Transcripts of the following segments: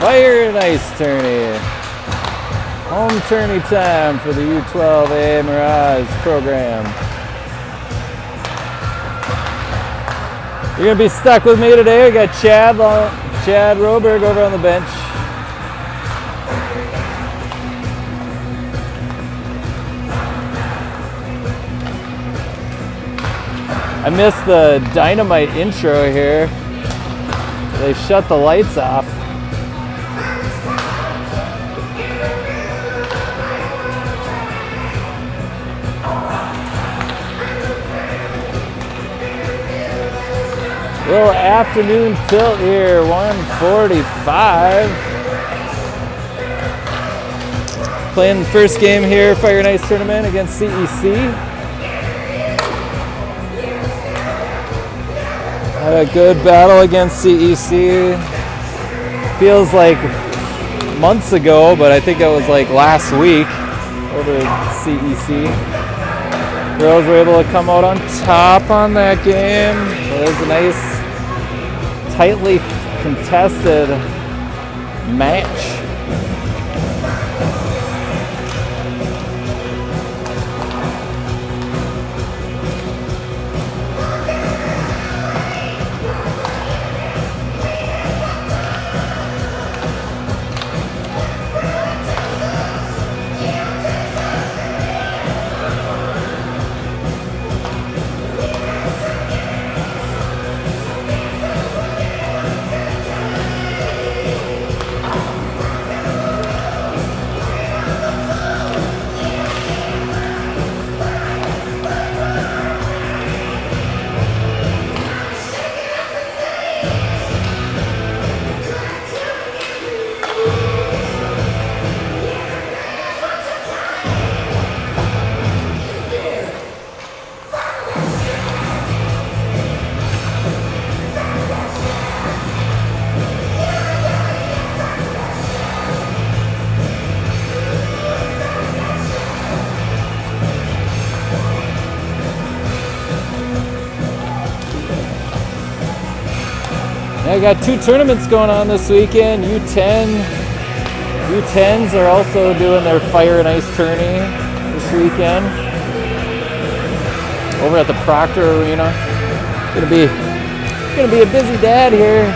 Fire and ice tourney. Home tourney time for the U12A Mirage program. You're gonna be stuck with me today. We got Chad Roberg over on the bench. I missed the dynamite intro here. They shut the lights off. Little afternoon tilt here, 1:45. Playing the first game here, Fire and Ice Tournament against CEC. Had a good battle against CEC. Feels like months ago, but I think it was like last week over CEC. Girls were able to come out on top on that game. It was a nice, tightly contested match. I got two tournaments going on this weekend. U10s are also doing their Fire and Ice tourney this weekend over at the Proctor Arena. It's gonna be a busy dad here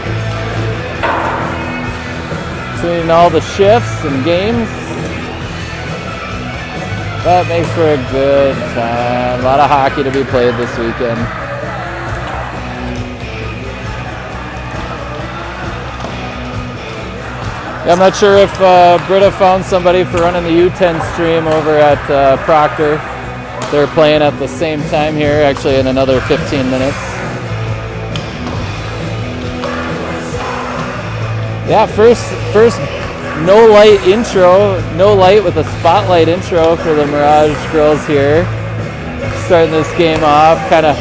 between all the shifts and games. That makes for a good time. A lot of hockey to be played this weekend. I'm not sure if Britta found somebody for running the U10 stream over at Proctor. They're playing at the same time here, actually in another 15 minutes. Yeah, first no light intro, no light with a spotlight intro for the Mirage girls here. Starting this game off, kind of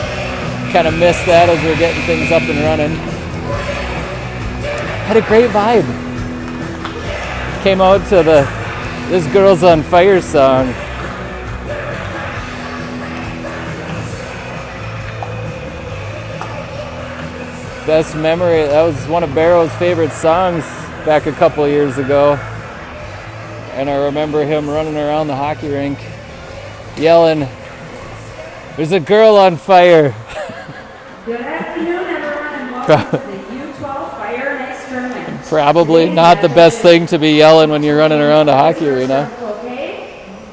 missed that as we're getting things up and running. Had a great vibe. Came out to this Girls on Fire song. Best memory, that was one of Barrow's favorite songs back a couple years ago. And I remember him running around the hockey rink yelling, "There's a girl on fire." Good afternoon, everyone, and welcome to the U12 Fire and Ice Tournament. Probably not the best thing to be yelling when you're running around a hockey arena.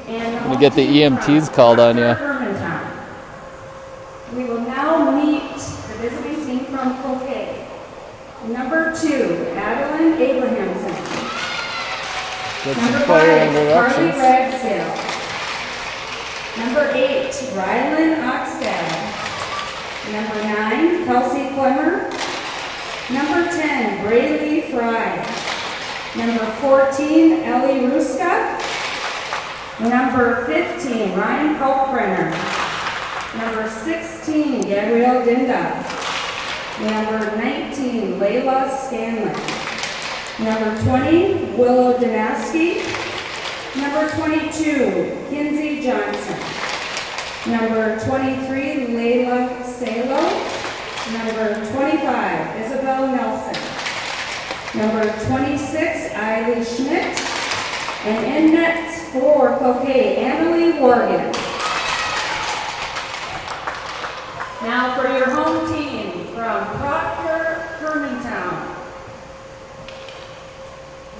Gonna get the EMTs called on you. We will now meet the visiting team from Croquet. Number 2, Adeline Abrahamson. Number 5, Carly Ragsdale. Number 8, Rylan Oxdale. Number 9, Kelsey Clemmer. Number 10, Braylee Fry. Number 14, Ellie Ruska. Number 15, Ryan Kalkbrenner. Number 16, Gabrielle Dinda. Number 19, Layla Scanlon. Number 20, Willow Danaski. Number 22, Kinsey Johnson. Number 23, Layla Salo. Number 25, Isabel Nelson. Number 26, Eileen Schmidt. And in nets for Cloquet, Annalie Morgan. Now for your home team from Proctor, Germantown.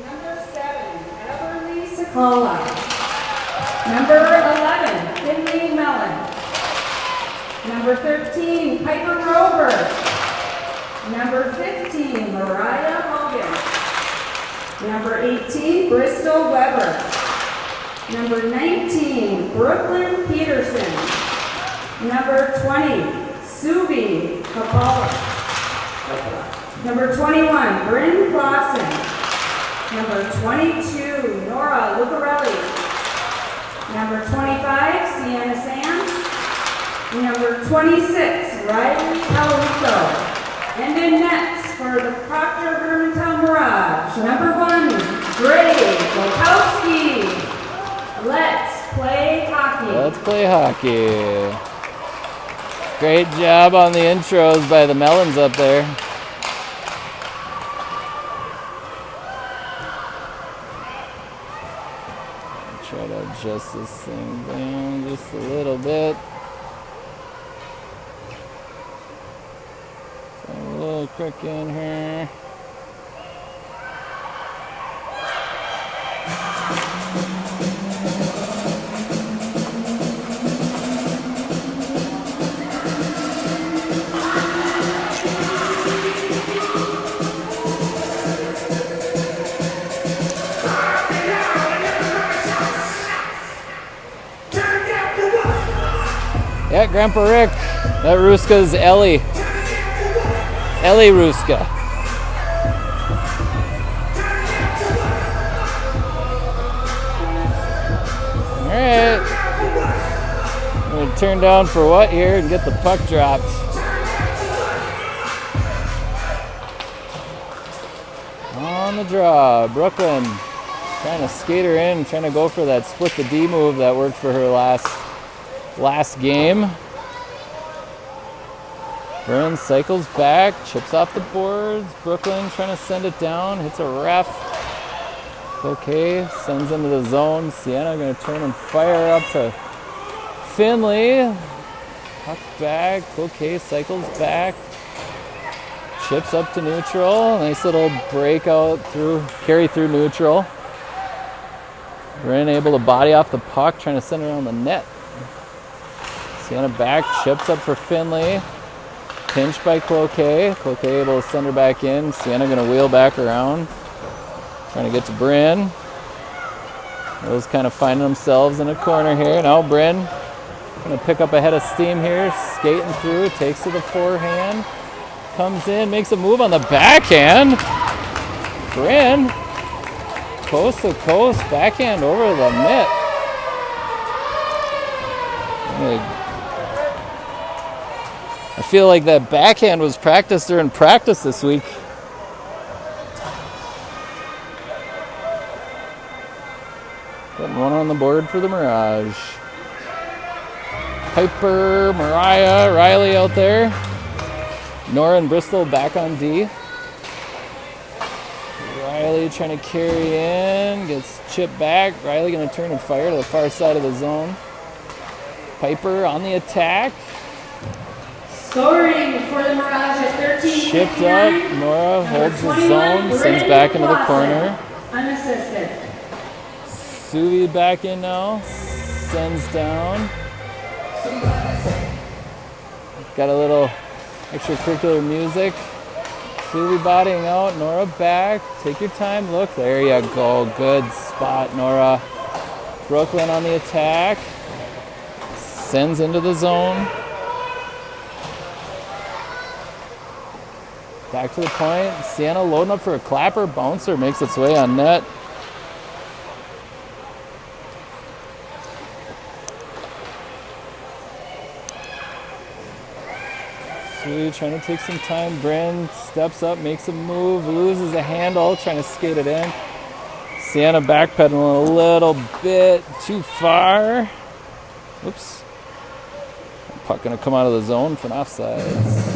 Number 7, Everly Sakala. Number 11, Finley Mellon. Number 13, Piper Rover. Number 15, Mariah Hogan. Number 18, Bristol Weber. Number 19, Brooklyn Peterson. Number 20, Subi Kapala. Number 21, Bryn Clausen. Number 22, Nora Lucarelli. Number 25, Sienna Sands. Number 26, Riley Calorico. And in nets for the Proctor Germantown Mirage, number 1, Gray Lokowski. Let's play hockey. Let's play hockey. Great job on the intros by the Melons up there. Try to adjust this thing down just a little bit. A little quick in here. Yeah, Grandpa Rick. That Ruska's Ellie. Ellie Ruska. Alright. I'm going to turn down for what here and get the puck dropped. On the draw, Brooklyn trying to skate her in, trying to go for that split the D move that worked for her last game. Bryn cycles back, chips off the boards. Brooklyn trying to send it down, hits a ref. Okay, sends into the zone. Sienna going to turn and fire up to Finley. Puck back. Okay, cycles back. Chips up to neutral. Nice little breakout through, carry through neutral. Bryn able to body off the puck, trying to send it around the net. Sienna back, chips up for Finley. Pinched by Cloquet. Cloquet able to send her back in. Sienna going to wheel back around. Trying to get to Bryn. Those kind of finding themselves in a corner here. Now Bryn going to pick up a head of steam here. Skating through. Takes to the forehand. Comes in. Makes a move on the backhand. Bryn. Coast to coast. Backhand over the net. I feel like that backhand was practiced during practice this week. Putting one on the board for the Mirage. Piper, Mariah, Riley out there. Nora and Bristol back on D. Riley trying to carry in, gets chipped back. Riley going to turn and fire to the far side of the zone. Piper on the attack. Scoring for the Mirage at 13. Chipped up. Nora holds the zone, sends back into the corner. Unassisted. Suvi back in now. Sends down. Got a little extracurricular music. Suvi bodying out. Nora back. Take your time. Look. There you go. Good spot, Nora. Brooklyn on the attack. Sends into the zone. Back to the point. Sienna loading up for a clapper. Bouncer makes its way on net. Sweet, trying to take some time. Bryn steps up, makes a move, loses a handle, trying to skate it in. Sienna backpedaling a little bit too far. Oops. Puck gonna come out of the zone for an offsides.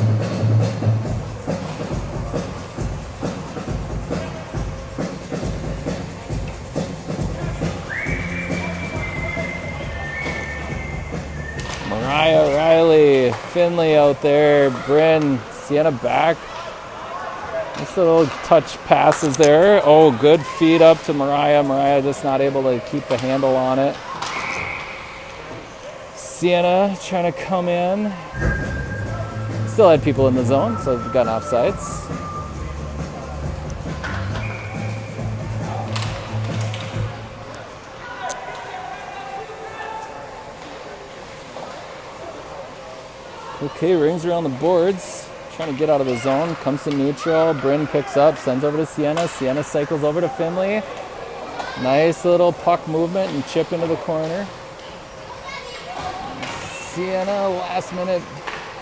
Mariah, Riley, Finley out there. Bryn, Sienna back. Nice little touch passes there. Oh, good feed up to Mariah. Mariah just not able to keep the handle on it. Sienna trying to come in. Still had people in the zone, so we've gotten offsides. Okay, rings around the boards. Trying to get out of the zone. Comes to neutral. Bryn picks up, sends over to Sienna. Sienna cycles over to Finley. Nice little puck movement and chip into the corner. Sienna, last minute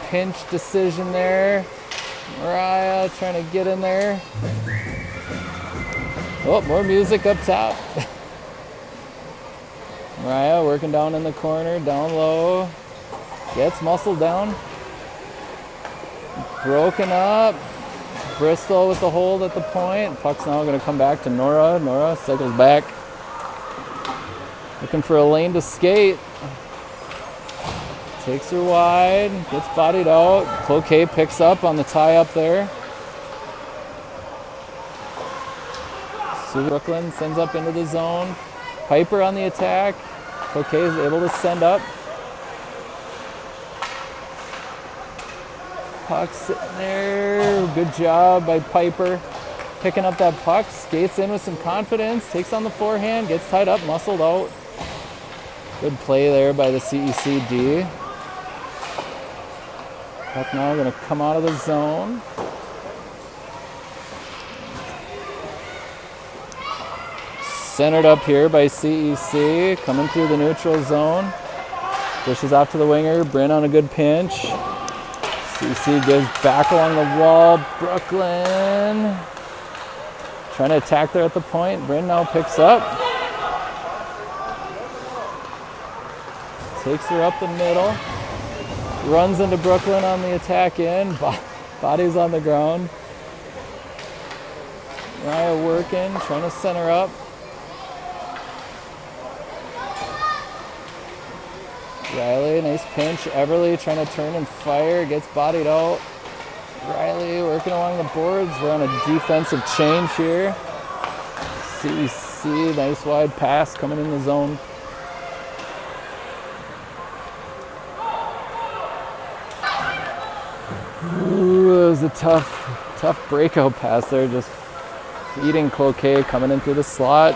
pinch decision there. Mariah trying to get in there. Oh, more music up top. Mariah working down in the corner, down low. Gets muscled down. Broken up. Bristol with the hold at the point. Puck's now going to come back to Nora. Nora cycles back. Looking for a lane to skate. Takes her wide. Gets bodied out. Cloquet picks up on the tie up there. Brooklyn sends up into the zone. Piper on the attack. Cloquet is able to send up. Puck sitting there. Good job by Piper. Picking up that puck. Skates in with some confidence. Takes on the forehand. Gets tied up. Muscled out. Good play there by the CEC D. Puck now going to come out of the zone. Centered up here by CEC. Coming through the neutral zone. Pushes off to the winger. Bryn on a good pinch. CC gives back along the wall. Brooklyn trying to attack there at the point. Bryn now picks up. Takes her up the middle. Runs into Brooklyn on the attack in. Body's on the ground. Mariah working, trying to center up. Riley, nice pinch. Everly trying to turn and fire. Gets bodied out. Riley working along the boards. We're on a defensive change here. CEC, nice wide pass coming in the zone. Ooh, it was a tough breakout pass there. Just feeding Cloquet coming in through the slot.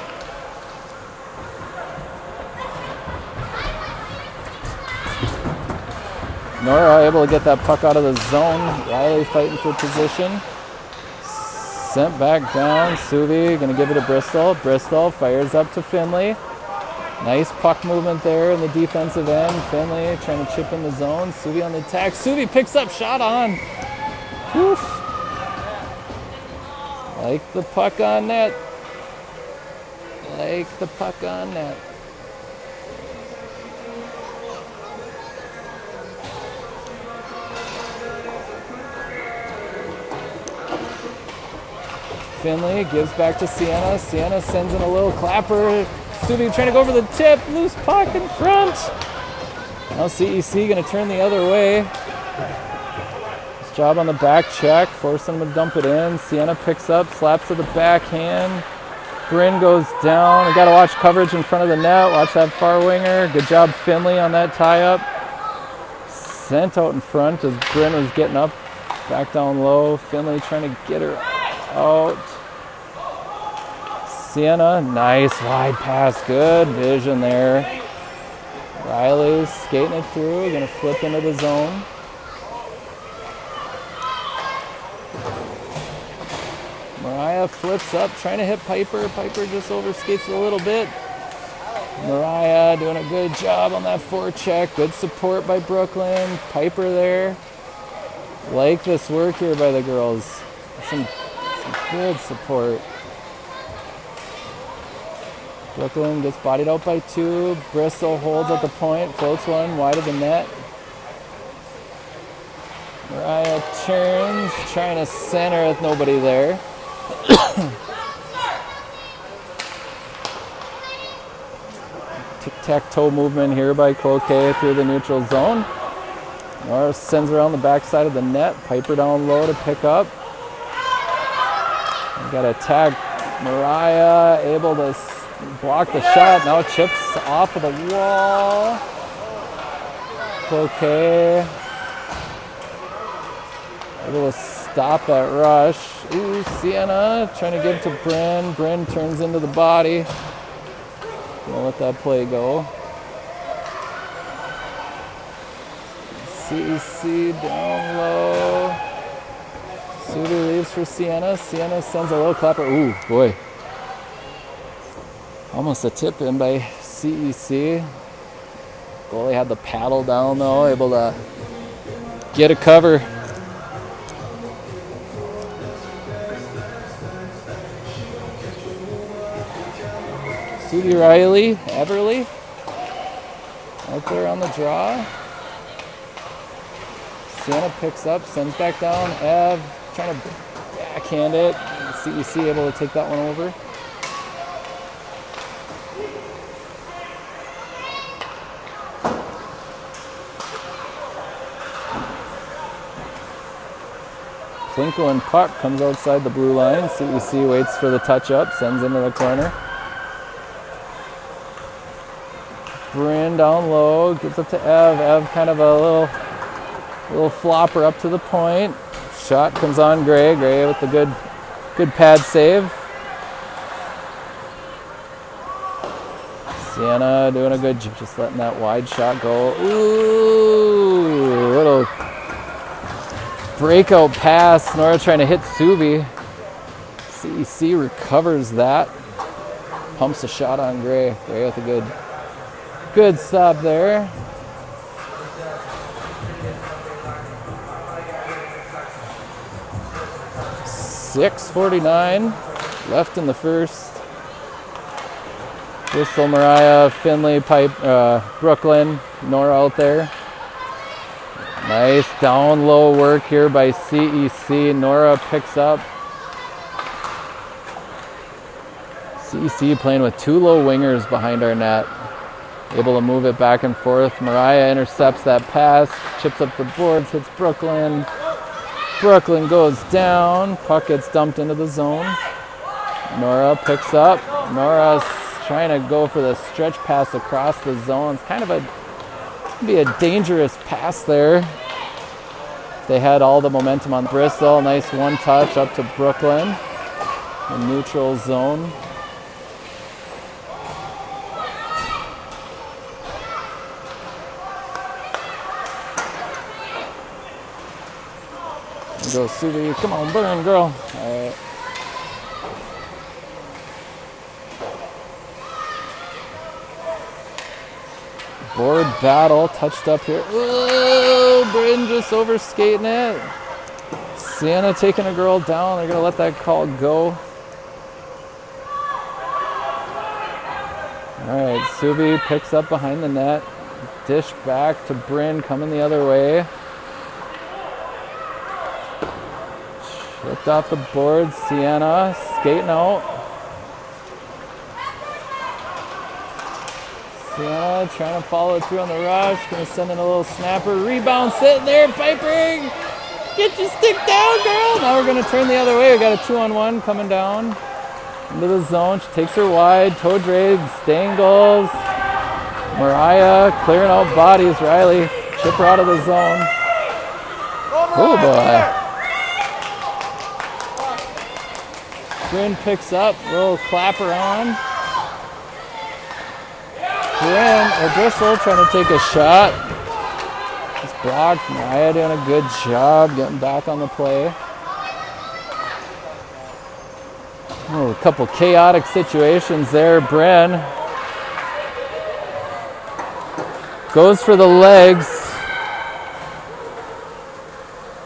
Nora able to get that puck out of the zone. Riley fighting for position. Sent back down. Suvi going to give it to Bristol. Bristol fires up to Finley. Nice puck movement there in the defensive end. Finley trying to chip in the zone. Suvi on the attack. Suvi picks up, shot on. Woof. Like the puck on net. Like the puck on net. Finley gives back to Sienna. Sienna sends in a little clapper. Suvi trying to go over the tip. Loose puck in front. Now CEC going to turn the other way. Nice job on the back check. Forcing them to dump it in. Sienna picks up. Slaps to the backhand. Bryn goes down. We got to watch coverage in front of the net. Watch that far winger. Good job Finley on that tie-up. Sent out in front as Bryn was getting up. Back down low. Finley trying to get her out. Sienna, nice wide pass, good vision there. Riley's skating it through, gonna flip into the zone. Mariah flips up, trying to hit Piper. Piper just overskates a little bit. Mariah doing a good job on that forecheck. Good support by Brooklyn. Piper there. Like this work here by the girls. Some good support. Brooklyn gets bodied out by two. Bristol holds at the point, floats one wide of the net. Mariah turns, trying to center with nobody there. tic-tac-toe movement here by Cloquet through the neutral zone. Norris sends around the backside of the net. Piper down low to pick up. Got to tag Mariah, able to block the shot. Now chips off of the wall. Cloquet able to stop that rush. Ooh, Sienna trying to give to Bryn. Bryn turns into the body. Gonna let that play go. CEC down low. Suter leaves for Sienna. Sienna sends a low clapper. Ooh, boy. Almost a tip in by CEC. Goalie had the paddle down though, able to get a cover. Sudie Riley, Everly, out there on the draw. Sienna picks up, sends back down. Ev trying to backhand it. CEC able to take that one over. Plinko and puck comes outside the blue line. CEC waits for the touch up, sends into the corner. Bryn down low, gets up to Ev. Ev kind of a little flopper up to the point. Shot comes on Gray. Gray with the good pad save. Sienna doing a good job, just letting that wide shot go. Ooh, little breakout pass. Nora trying to hit Subi. CEC recovers that. Pumps a shot on Gray. Gray with a good stop there. .649 left in the first. Whistle, Mariah, Finley, Brooklyn, Nora out there. Nice down low work here by CEC. Nora picks up. CEC playing with two low wingers behind our net. Able to move it back and forth. Mariah intercepts that pass, chips up the boards, hits Brooklyn. Brooklyn goes down. Puck gets dumped into the zone. Nora picks up. Nora's trying to go for the stretch pass across the zone. It's kind of be a dangerous pass there. They had all the momentum on Bristol. Nice one touch up to Brooklyn. The neutral zone. Go Sudie. Come on, burn, girl. All right. Board battle, touched up here. Ooh, Bryn just overskating it. Sienna taking a girl down. They're going to let that call go. All right, Subi picks up behind the net. Dish back to Bryn, coming the other way. Ripped off the board. Sienna skating out. Sienna trying to follow through on the rush. Gonna send in a little snapper. Rebound sitting there. Piper, get your stick down, girl. Now we're gonna turn the other way. We got a 2-on-1 coming down into the zone. She takes her wide. Toe drags. Dangles. Mariah clearing out bodies. Riley chip her out of the zone. Oh boy. Bryn picks up, little clapper on. Bristol trying to take a shot. It's blocked. Mariah doing a good job getting back on the play. Oh, a couple chaotic situations there. Bryn goes for the legs.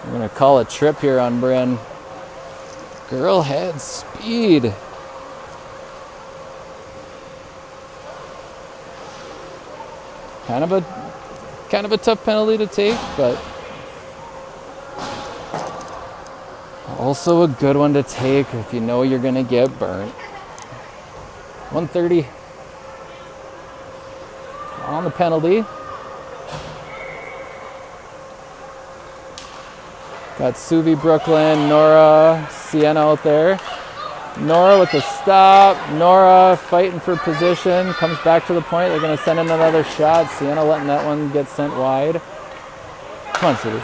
I'm going to call a trip here on Bryn. Girl had speed. Kind of a tough penalty to take, but also a good one to take if you know you're gonna get burnt. 1:30 On the penalty. Got Suvi, Brooklyn, Nora, Sienna out there. Nora with the stop. Nora fighting for position. Comes back to the point. They're going to send in another shot. Sienna letting that one get sent wide. Come on, Suvi.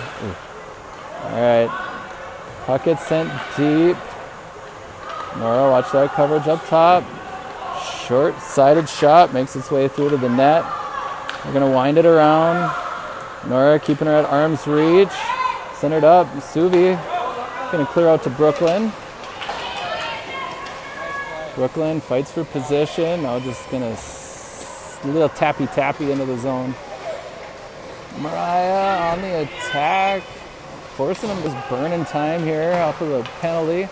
All right. Puck gets sent deep. Nora, watch that coverage up top. Short-sided shot. Makes its way through to the net. They're going to wind it around. Nora keeping her at arm's reach. Centered up. Suvi going to clear out to Brooklyn. Brooklyn fights for position. Now just going to a little tappy into the zone. Mariah on the attack. Forcing them just burning time here off of the penalty.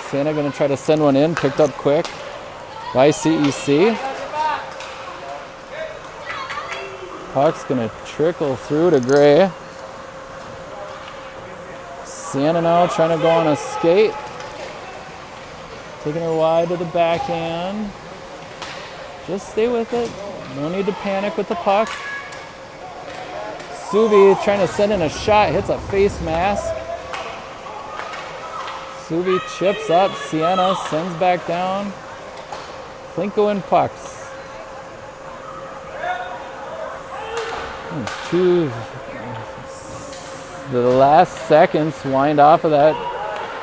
Sienna going to try to send one in. Picked up quick by CEC. Puck's going to trickle through to Gray. Sienna now trying to go on a skate. Taking her wide to the backhand. Just stay with it. No need to panic with the puck. Suvi trying to send in a shot. Hits a face mask. Suvi chips up. Sienna sends back down. Plinko and pucks. The last seconds wind off of that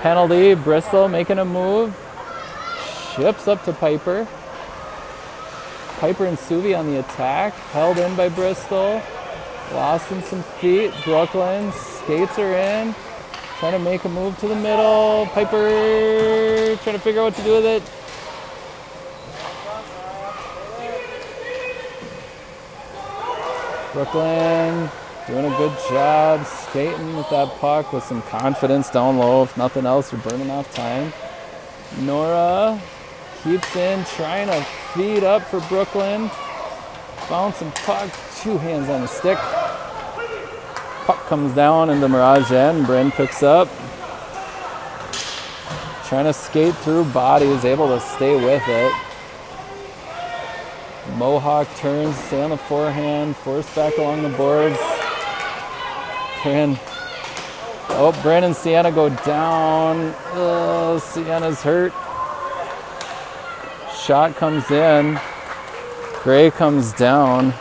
penalty. Bristol making a move. Chips up to Piper. Piper and Suvi on the attack. Held in by Bristol. Lost in some feet. Brooklyn skates her in. Trying to make a move to the middle. Piper trying to figure out what to do with it. Brooklyn doing a good job skating with that puck with some confidence down low. If nothing else, you're burning off time. Nora keeps in, trying to feed up for Brooklyn. Bouncing puck, 2 hands on the stick. Puck comes down into Mirage End. Bryn picks up. Trying to skate through bodies, able to stay with it. Mohawk turns, stay on the forehand, forced back along the boards. Bryn and Sienna go down. Sienna's hurt. Shot comes in. Gray comes down.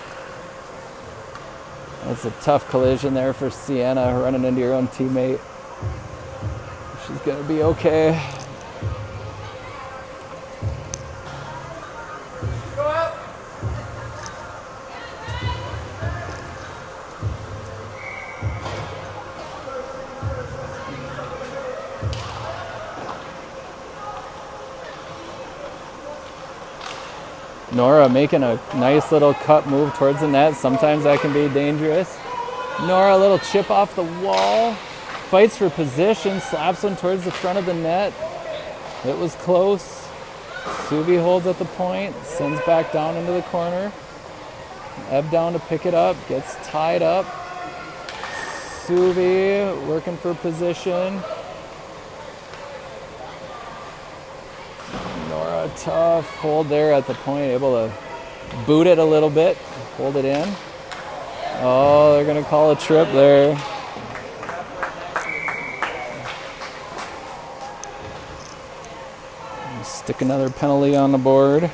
That's a tough collision there for Sienna, running into your own teammate. She's going to be okay. Nora making a nice little cut move towards the net. Sometimes that can be dangerous. Nora, a little chip off the wall. Fights for position, slaps one towards the front of the net. It was close. Suvi holds at the point, sends back down into the corner. Ebb down to pick it up, gets tied up. Suvi working for position. Nora, tough hold there at the point, able to boot it a little bit, hold it in. Oh, they're going to call a trip there. Stick another penalty on the board.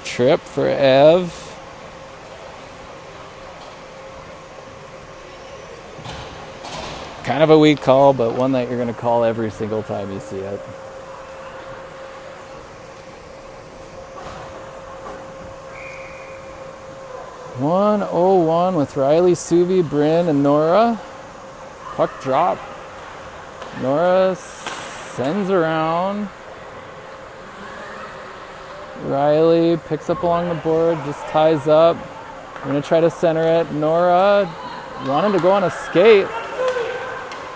Trip for Ev. Kind of a weak call, but one that you're going to call every single time you see it. (1:01) with Riley, Suvi, Bryn, and Nora. Puck drop. Nora sends around. Riley picks up along the board, just ties up. We're going to try to center it. Nora wanted to go on a skate.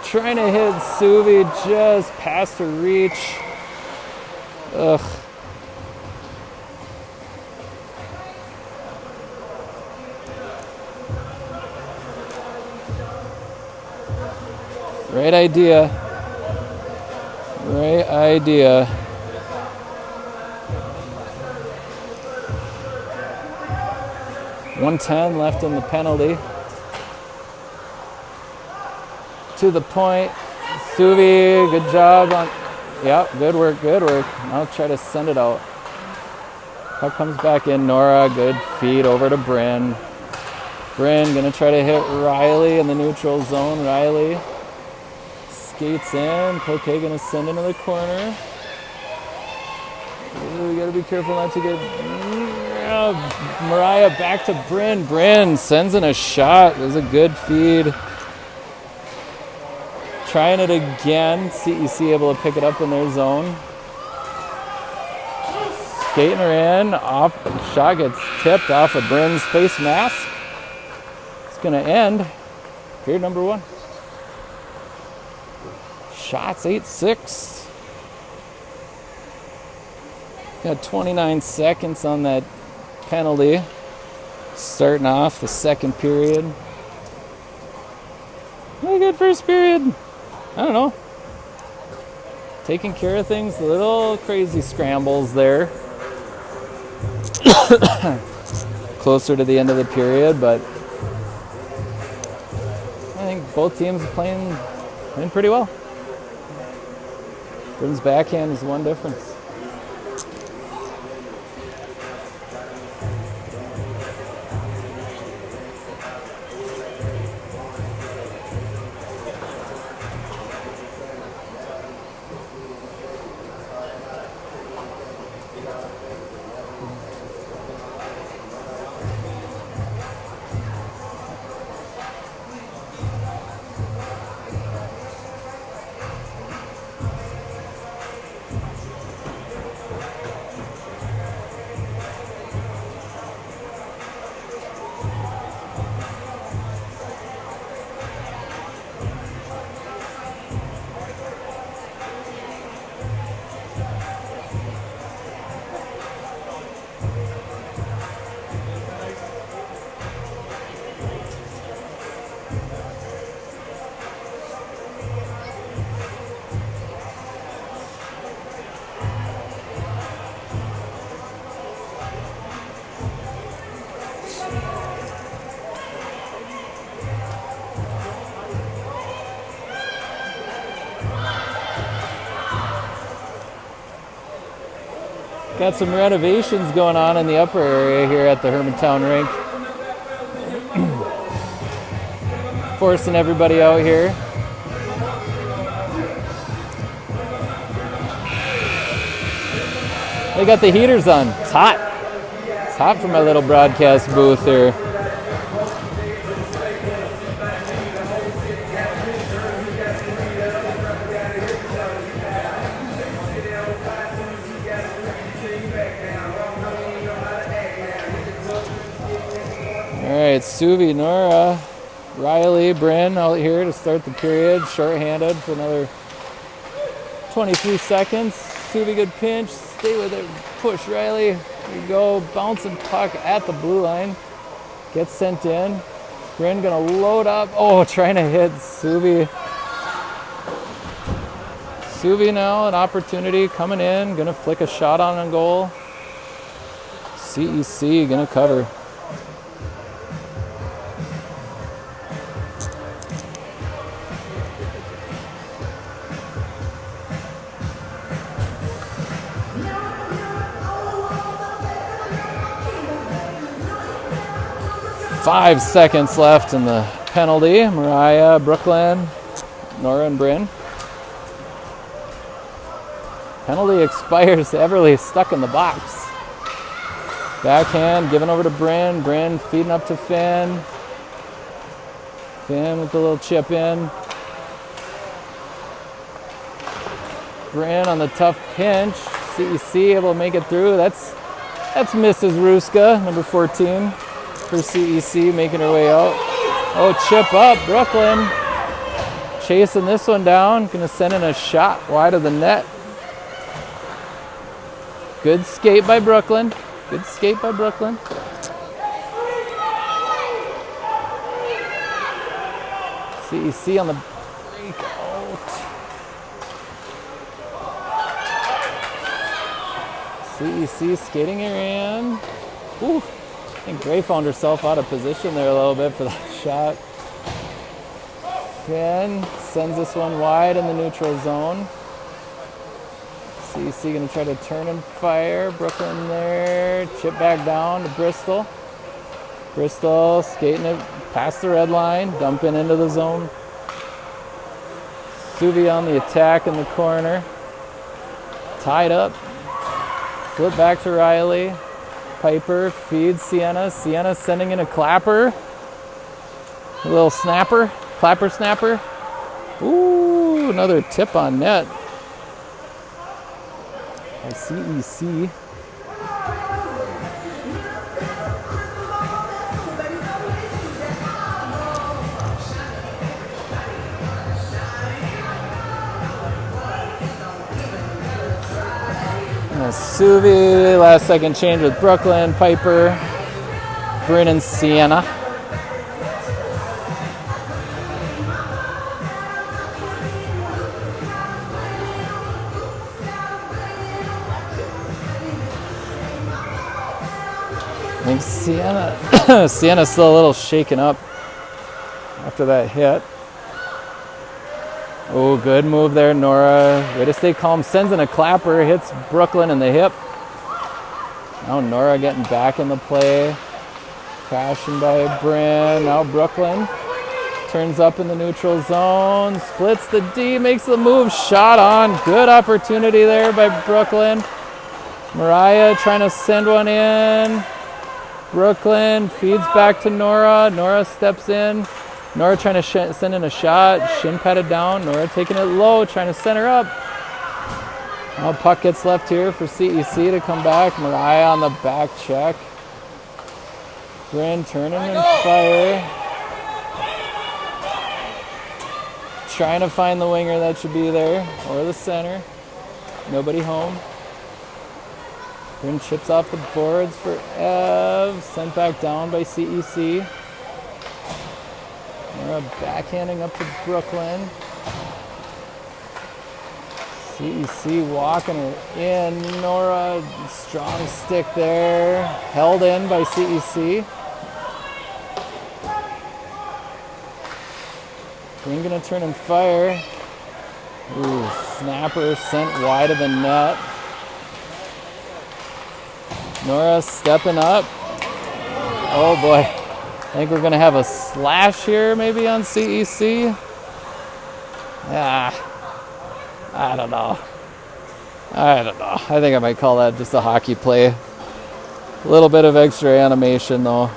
Trying to hit Suvi just past her reach. Ugh. Right idea. Right idea. .110 left in the penalty. To the point. Suvi, good job on. Yep, good work, good work. Now try to send it out. Puck comes back in. Nora, good feed over to Bryn. Bryn gonna try to hit Riley in the neutral zone. Riley skates in. Cloquet gonna send into the corner. Ooh, we gotta be careful not to get. Mariah back to Bryn. Bryn sends in a shot. It was a good feed. Trying it again. CEC able to pick it up in their zone. Skating her in. Off. Shot gets tipped off of Bryn's face mask. It's going to end. Period number 1. Shots 8-6. Got 29 seconds on that penalty. Starting off the second period. Really good first period. I don't know. Taking care of things, little crazy scrambles there. Closer to the end of the period, but I think both teams are playing pretty well. Bryn's backhand is one difference. Got some renovations going on in the upper area here at the Hermantown rink. Forcing everybody out here. They got the heaters on. It's hot. It's hot for my little broadcast booth here. All right, Suvi, Nora, Riley, Bryn out here to start the period. Short-handed for another 23 seconds. Suvi, good pinch. Stay with it. Push Riley. There you go. Bouncing puck at the blue line. Gets sent in. Bryn gonna load up. Oh, trying to hit Suvi. Suvi now, an opportunity coming in. Gonna flick a shot on goal. CEC gonna cover. Five seconds left in the penalty. Mariah, Brooklyn, Nora, and Bryn. Penalty expires. Everly stuck in the box. Backhand given over to Bryn. Bryn feeding up to Finn. Finn with the little chip in. Bryn on the tough pinch. CEC able to make it through. That's Mrs. Ruska, number 14. For CEC making her way out. Oh, chip up, Brooklyn. Chasing this one down. Gonna send in a shot wide of the net. Good skate by Brooklyn. Good skate by Brooklyn. CEC on the breakout. CEC skating her in. Ooh, I think Gray found herself out of position there a little bit for that shot. Finn sends this one wide in the neutral zone. CEC gonna try to turn and fire. Brooklyn there. Chip back down to Bristol. Bristol skating it past the red line, dumping into the zone. Suvi on the attack in the corner. Tied up. Flip back to Riley. Piper feeds Sienna. Sienna sending in a clapper. A little snapper. Clapper snapper. Ooh, another tip on net. By CEC. Suvi, last second change with Brooklyn, Piper, Bryn, and Sienna. I think Sienna's still a little shaken up after that hit. Oh, good move there, Nora. Way to stay calm. Sends in a clapper, hits Brooklyn in the hip. Now Nora getting back in the play. Crashing by Bryn. Now Brooklyn turns up in the neutral zone. Splits the D, makes the move. Shot on. Good opportunity there by Brooklyn. Mariah trying to send one in. Brooklyn feeds back to Nora. Nora steps in. Nora trying to send in a shot. Shin patted down. Nora taking it low, trying to center up. Now puck gets left here for CEC to come back. Mariah on the back check. Bryn turning and fire. Trying to find the winger that should be there, or the center. Nobody home. Bryn chips off the boards for Ev. Sent back down by CEC. Nora backhanding up to Brooklyn. CEC walking her in. Nora, strong stick there. Held in by CEC. Bryn gonna turn and fire. Ooh, snapper sent wide of the net. Nora stepping up. Oh boy. I think we're going to have a slash here maybe on CEC. I don't know. I think I might call that just a hockey play. A little bit of extra animation though. A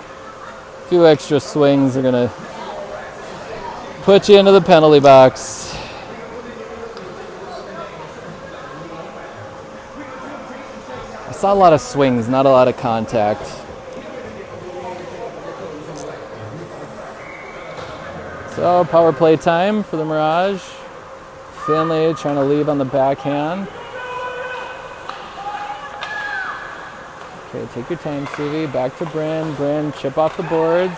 few extra swings are going to put you into the penalty box. I saw a lot of swings, not a lot of contact. So power play time for the Mirage. Finley trying to leave on the backhand. Okay, take your time, Suvi. Back to Bryn. Bryn, chip off the boards.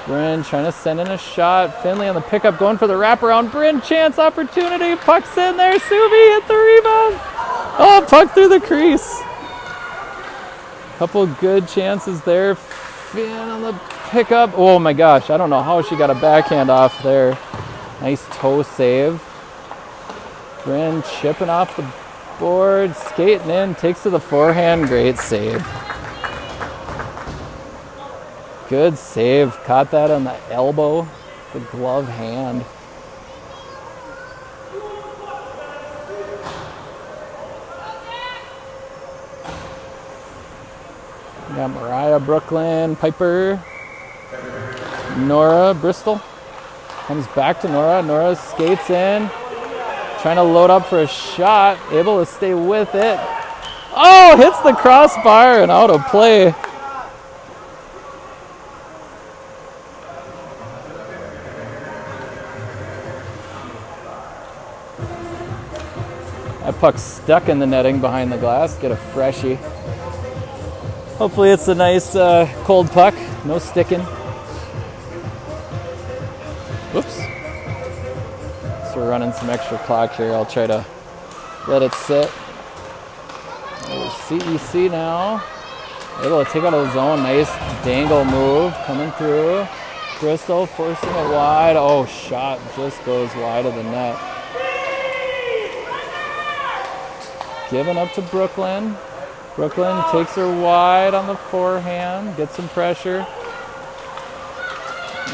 Bryn trying to send in a shot. Finley on the pickup, going for the wraparound. Bryn, chance, opportunity. Puck's in there. Suvi hit the rebound. Oh, puck through the crease. Couple good chances there. Finn on the pickup. Oh my gosh, I don't know how she got a backhand off there. Nice toe save. Bryn chipping off the board, skating in, takes to the forehand. Great save. Good save. Caught that on the elbow, the glove hand. We got Mariah, Brooklyn, Piper, Nora, Bristol. Comes back to Nora. Nora skates in. Trying to load up for a shot. Able to stay with it. Oh, hits the crossbar and out of play. That puck's stuck in the netting behind the glass. Get a freshie. Hopefully it's a nice cold puck. No sticking. Whoops. So we're running some extra clock here. I'll try to let it sit. CEC now. Able to take out of the zone. Nice dangle move coming through. Bristol forcing it wide. Oh, shot just goes wide of the net. Giving up to Brooklyn. Brooklyn takes her wide on the forehand. Gets some pressure.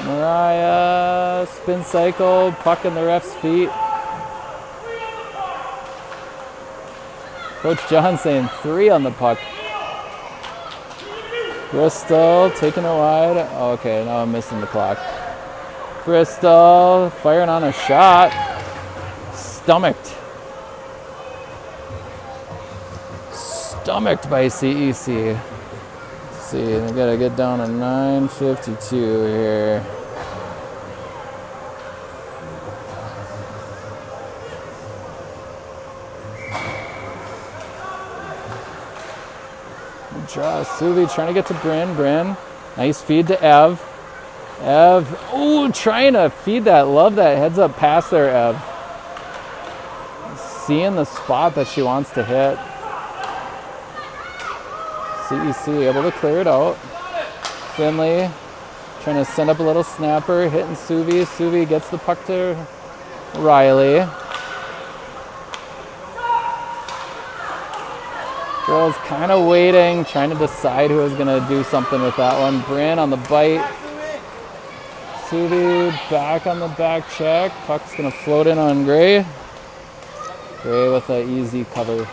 Mariah, spin cycle, puck in the ref's feet. Coach John saying 3 on the puck. Bristol taking it wide. Oh, okay, now I'm missing the clock. Bristol firing on a shot. Stomached. Stomached by CEC. Let's see, we gotta get down to 9:52 here. Draw Suvi trying to get to Bryn. Bryn, nice feed to Ev. Ev, ooh, trying to feed that. Love that heads up pass there, Ev. Seeing the spot that she wants to hit. CEC able to clear it out. Finley trying to send up a little snapper, hitting Suvi. Suvi gets the puck to Riley. Girls kind of waiting, trying to decide who is going to do something with that one. Bryn on the bite. Suvi back on the back check. Puck's going to float in on Gray. Gray with an easy cover.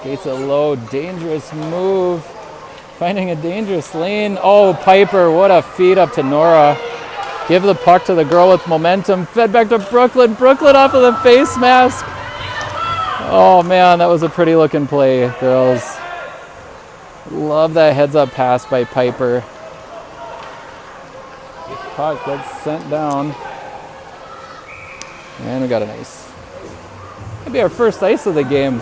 Skates it low, dangerous move. Finding a dangerous lane. Oh, Piper, what a feed up to Nora. Give the puck to the girl with momentum. Fed back to Brooklyn. Brooklyn off of the face mask. Oh man, that was a pretty looking play, girls. Love that heads up pass by Piper. This puck gets sent down. And we got an ice. That'd be our first ice of the game.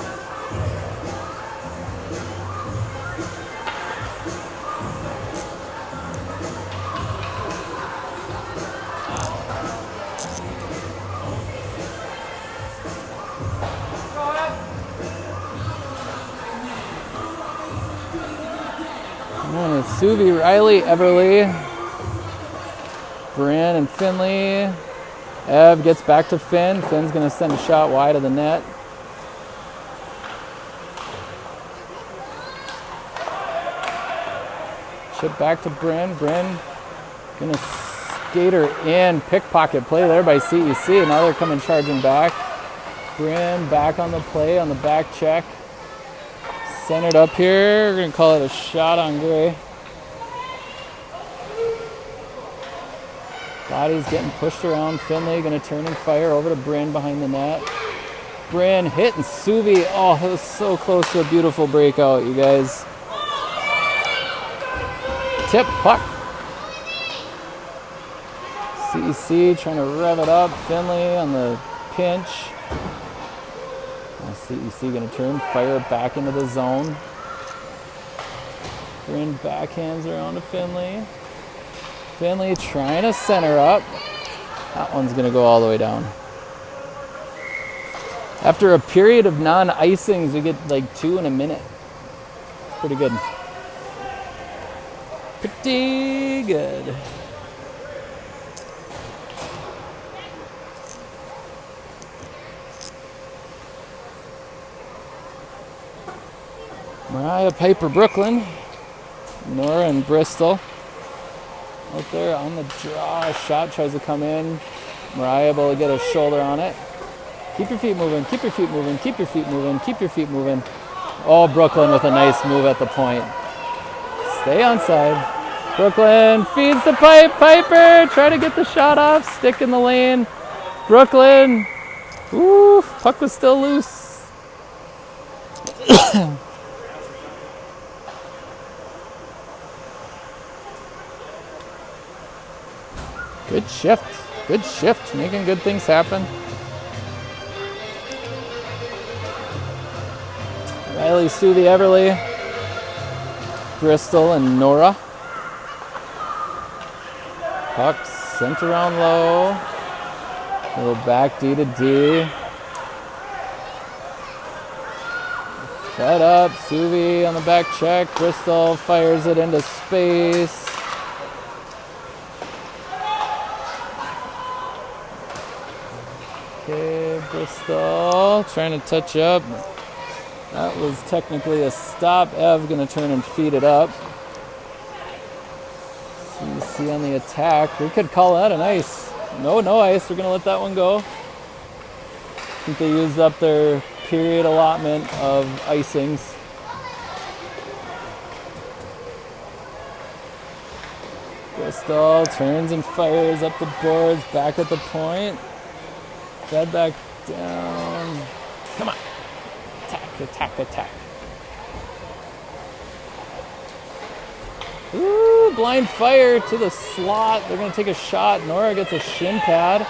Suvi, Riley, Everly, Bryn and Finley. Ev gets back to Finn. Finn's going to send a shot wide of the net. Chip back to Bryn. Bryn going to skate her in. Pickpocket play there by CEC. Now they're coming charging back. Bryn back on the play on the back check. Centered up here. We're going to call it a shot on Gray. Body's getting pushed around. Finley going to turn and fire over to Bryn behind the net. Bryn hitting Suvi. Oh, that was so close to a beautiful breakout, you guys. Tip puck. CEC trying to rev it up. Finley on the pinch. Now CEC going to turn, fire it back into the zone. Bryn backhands around to Finley. Finley trying to center up. That one's going to go all the way down. After a period of non-icings, we get like 2 in a minute. Pretty good. Pretty good. Mariah, Piper, Brooklyn. Nora and Bristol. Out there on the draw, shot tries to come in. Mariah able to get a shoulder on it. Keep your feet moving, keep your feet moving, keep your feet moving, keep your feet moving. Oh, Brooklyn with a nice move at the point. Stay on side. Brooklyn feeds the pipe. Piper, try to get the shot off. Stick in the lane. Brooklyn. Ooh, puck was still loose. Good shift. Good shift, making good things happen. Riley, Suvi, Everly, Bristol, and Nora. Puck sent around low. A little back D to D. Set up, Suvi on the back check. Bristol fires it into space. Okay, Bristol trying to touch up. That was technically a stop. Ev gonna turn and feed it up. CEC on the attack. We could call that an ice. No ice. We're gonna let that one go. I think they used up their period allotment of icings. Bristol turns and fires up the boards, back at the point. Fed back down. Come on. Attack. Ooh, blind fire to the slot. They're going to take a shot. Nora gets a shin pad.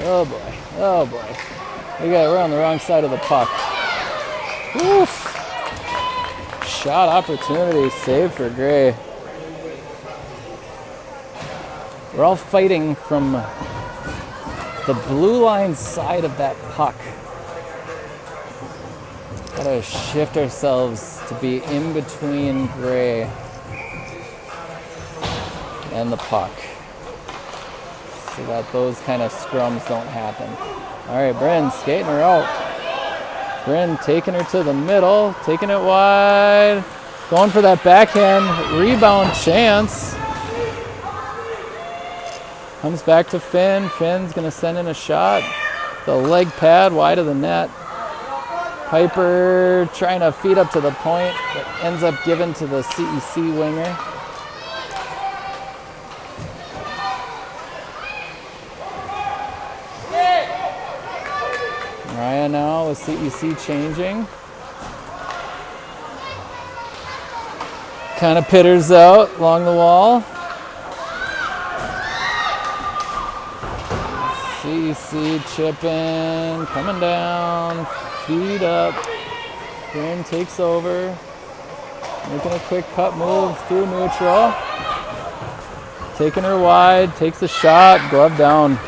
Oh boy. We're on the wrong side of the puck. Oof. Shot opportunity, save for Gray. We're all fighting from the blue line side of that puck. Gotta shift ourselves to be in between Gray and the puck so that those kind of scrums don't happen. All right, Bryn skating her out. Bryn taking her to the middle, taking it wide, going for that backhand rebound chance. Comes back to Finn. Finn's going to send in a shot. The leg pad wide of the net. Piper trying to feed up to the point, but ends up given to the CEC winger. Mariah now with CEC changing. Kind of pitters out along the wall. CEC chipping, coming down, feed up. Graham takes over, making a quick cut move through neutral. Taking her wide, takes a shot, glove down.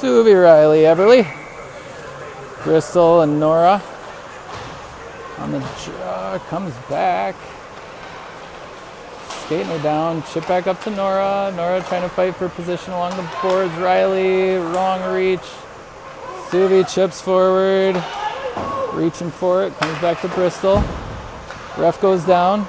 Suvi, Riley, Everly, Bristol, and Nora on the draw, comes back, skating her down, chip back up to Nora. Nora trying to fight for position along the boards. Riley, wrong reach. Suvi chips forward, reaching for it, comes back to Bristol. Ref goes down.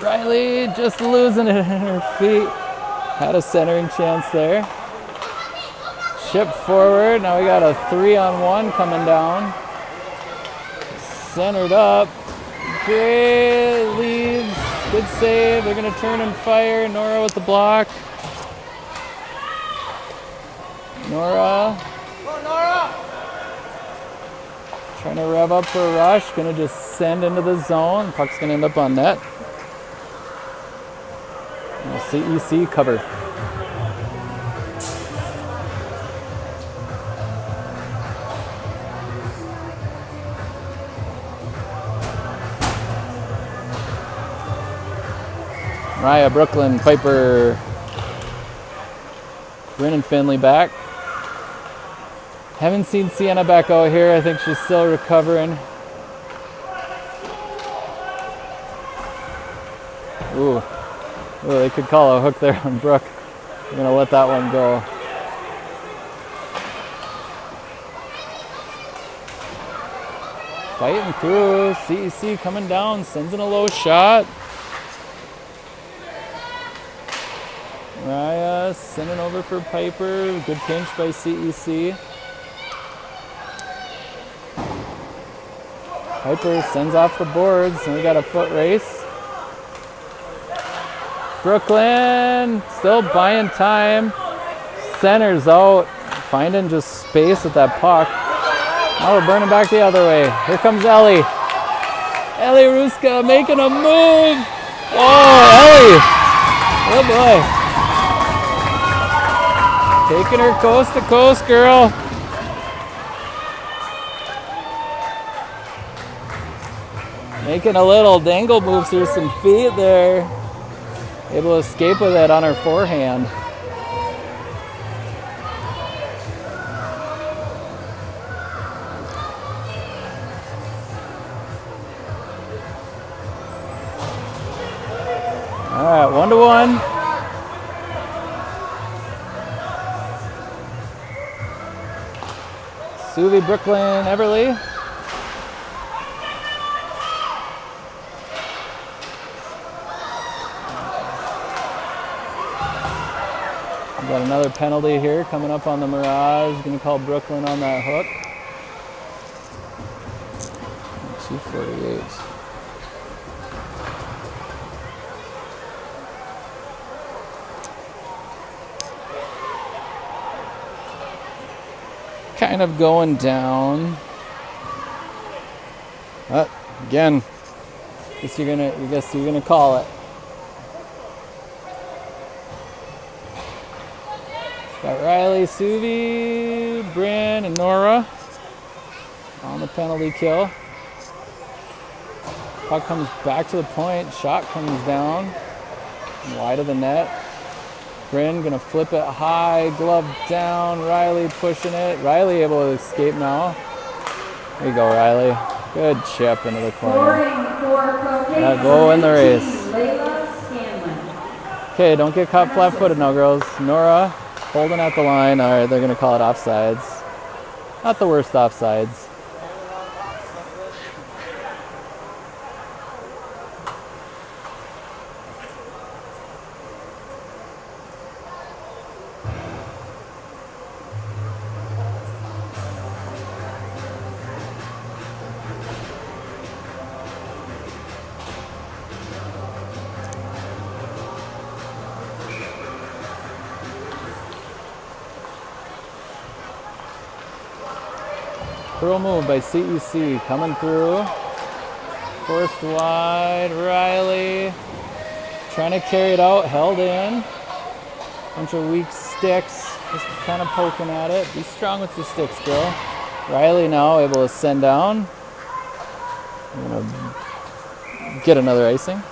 Riley just losing it in her feet. Had a centering chance there. Chip forward. Now we got a 3-on-1 coming down. Centered up. Gray leaves. Good save. They're going to turn and fire. Nora with the block. Nora. Trying to rev up for a rush. Going to just send into the zone. Puck's going to end up on net. CEC cover. Mariah, Brooklyn, Piper, Brennan Finley back. Haven't seen Sienna back out here. I think she's still recovering. Ooh, they could call a hook there on Brooke. I'm gonna let that one go. fighting through. CEC coming down, sends in a low shot. Mariah sending over for Piper. Good pinch by CEC. Piper sends off the boards, and we got a foot race. Brooklyn still buying time. Centers out, finding just space with that puck. Now we're burning back the other way. Here comes Ellie. Ellie Ruska making a move. Oh, Ellie. Oh boy. Taking her coast to coast, girl. Making a little dangle move through some feet there. Able to escape with it on her forehand. All right, 1-1. Suvi, Brooklyn, Everly. Got another penalty here coming up on the Mirage. Going to call Brooklyn on that hook. 2:48. Kind of going down. Again, guess you're gonna call it. Got Riley, Suvi, Bryn, and Nora on the penalty kill. Puck comes back to the point. Shot comes down wide of the net. Bryn gonna flip it high, glove down. Riley pushing it. Riley able to escape now. There you go, Riley. Good chip into the corner. That goal in the race. Okay, don't get caught flat-footed now, girls. Nora holding at the line. All right, they're gonna call it offsides. Not the worst offsides. Curl move by CEC coming through. Forced wide. Riley trying to carry it out. Held in. Bunch of weak sticks. Just kind of poking at it. Be strong with your sticks, girl. Riley now able to send down. I'm going to get another icing.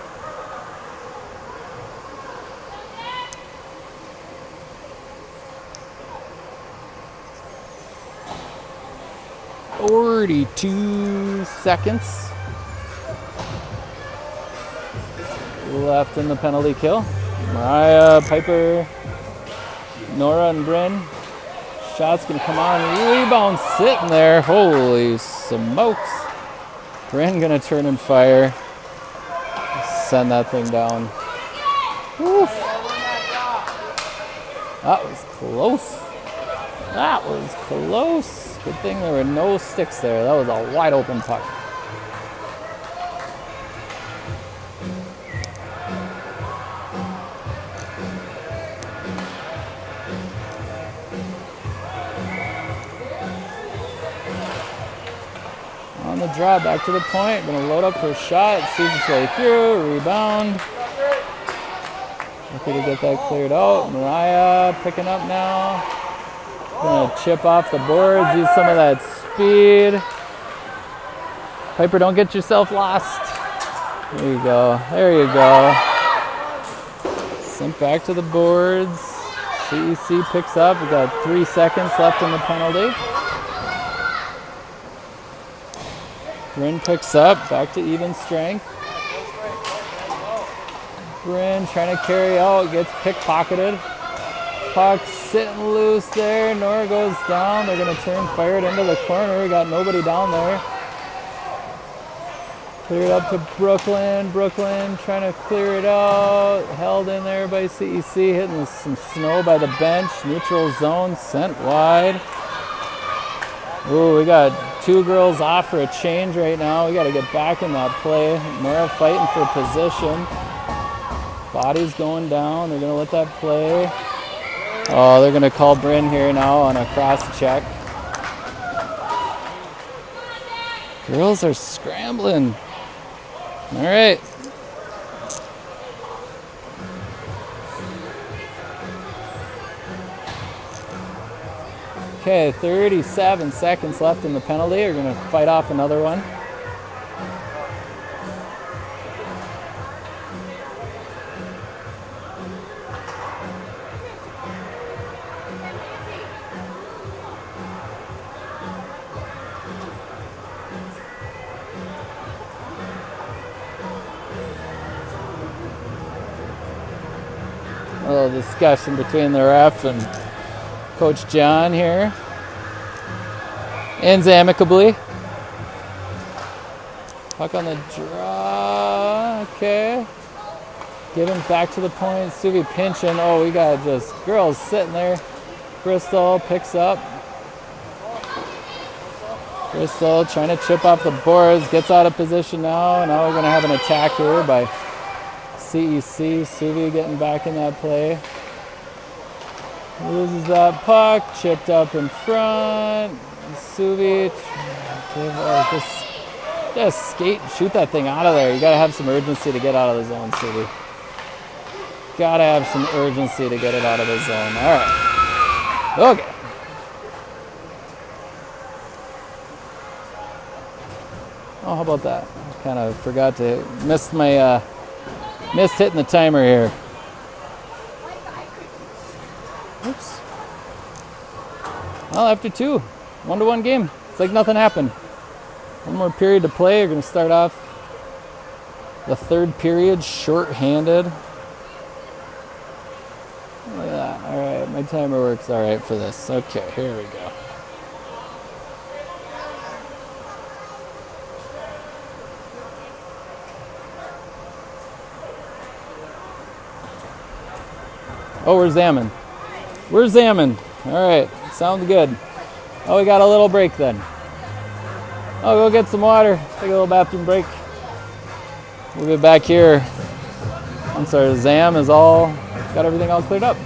.42 seconds left in the penalty kill. Mariah, Piper, Nora, and Bryn. Shot's gonna come on. Rebound sitting there. Holy smokes. Bryn gonna turn and fire. Send that thing down. Oof. That was close. That was close. Good thing there were no sticks there. That was a wide open puck. On the draw, back to the point. Gonna load up for a shot. Sees its way through. Rebound. Lucky to get that cleared out. Mariah picking up now. Gonna chip off the boards, use some of that speed. Piper, don't get yourself lost. There you go. There you go. Sent back to the boards. CEC picks up. We got 3 seconds left in the penalty. Bryn picks up. Back to even strength. Bryn trying to carry out. Gets pickpocketed. Puck sitting loose there. Nora goes down. They're going to turn, fire it into the corner. We got nobody down there. Clear it up to Brooklyn. Brooklyn trying to clear it out. Held in there by CEC. Hitting some snow by the bench. Neutral zone. Sent wide. Ooh, we got two girls off for a change right now. We got to get back in that play. Mara fighting for position. Body's going down. They're going to let that play. Oh, they're going to call Bryn here now on a cross check. Girls are scrambling. All right. Okay, 37 seconds left in the penalty. We're going to fight off another one. A little discussion between the ref and Coach John here. Ends amicably. Puck on the draw. Okay. Giving back to the point. Suvi pinching. Oh, we got just girls sitting there. Crystal picks up. Crystal trying to chip off the boards. Gets out of position now. Now we're going to have an attack here by CEC. Suvi getting back in that play. Loses that puck. Chipped up in front. Suvi. Just skate and shoot that thing out of there. You got to have some urgency to get out of the zone, Suvi. Got to have some urgency to get it out of the zone. All right. Okay. Oh, how about that? Kind of forgot to missed hitting the timer here. Oops. Well, after two, 1-1 game. It's like nothing happened. One more period to play. We're going to start off the third period short-handed. Look at that. All right, my timer works all right for this. Okay, here we go. Oh, we're zamming. We're zamming. All right, sounds good. Oh, we got a little break then. I'll go get some water. Take a little bathroom break. We'll get back here once our zam is got everything all cleared up.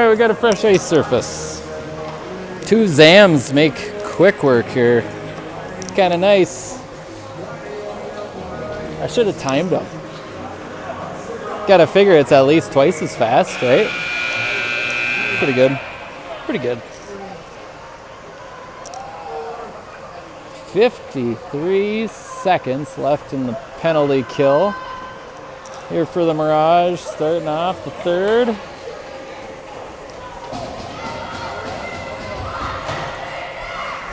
right, we got a fresh ice surface. 2 Zams make quick work here. Kind of nice. I should have timed them. Gotta figure it's at least twice as fast, right? Pretty good. Pretty good. 53 seconds left in the penalty kill. Here for the Mirage, starting off the third.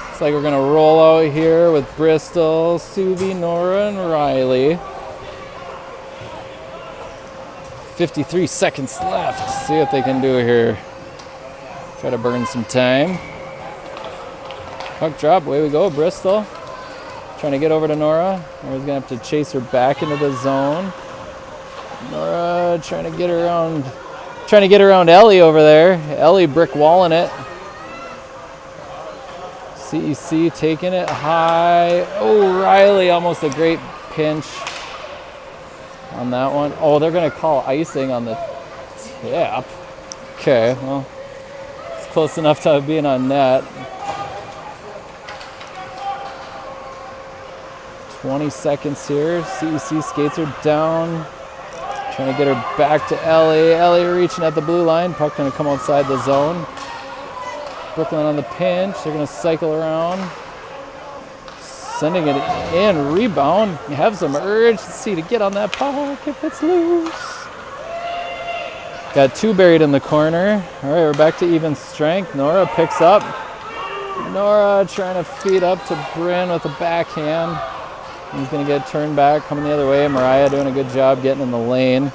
Looks like we're gonna roll out here with Bristol, Suvi, Nora, and Riley. 53 seconds left. See what they can do here. Try to burn some time. Puck drop, away we go, Bristol. Trying to get over to Nora. Nora's gonna have to chase her back into the zone. Nora trying to get around Ellie over there. Ellie brick walling it. CEC taking it high. Oh, Riley, almost a great pinch on that one. Oh, they're gonna call icing on the tap. Okay, well, it's close enough to being on net. 20 seconds here. CEC skates her down. Trying to get her back to Ellie. Ellie reaching at the blue line. Puck gonna come outside the zone. Brooklyn on the pinch. They're gonna cycle around. Sending it in. Rebound. You have some urgency to get on that puck if it's loose. Got 2 buried in the corner. All right, we're back to even strength. Nora picks up. Nora trying to feed up to Bryn with a backhand. He's going to get turned back, coming the other way. Mariah doing a good job getting in the lane.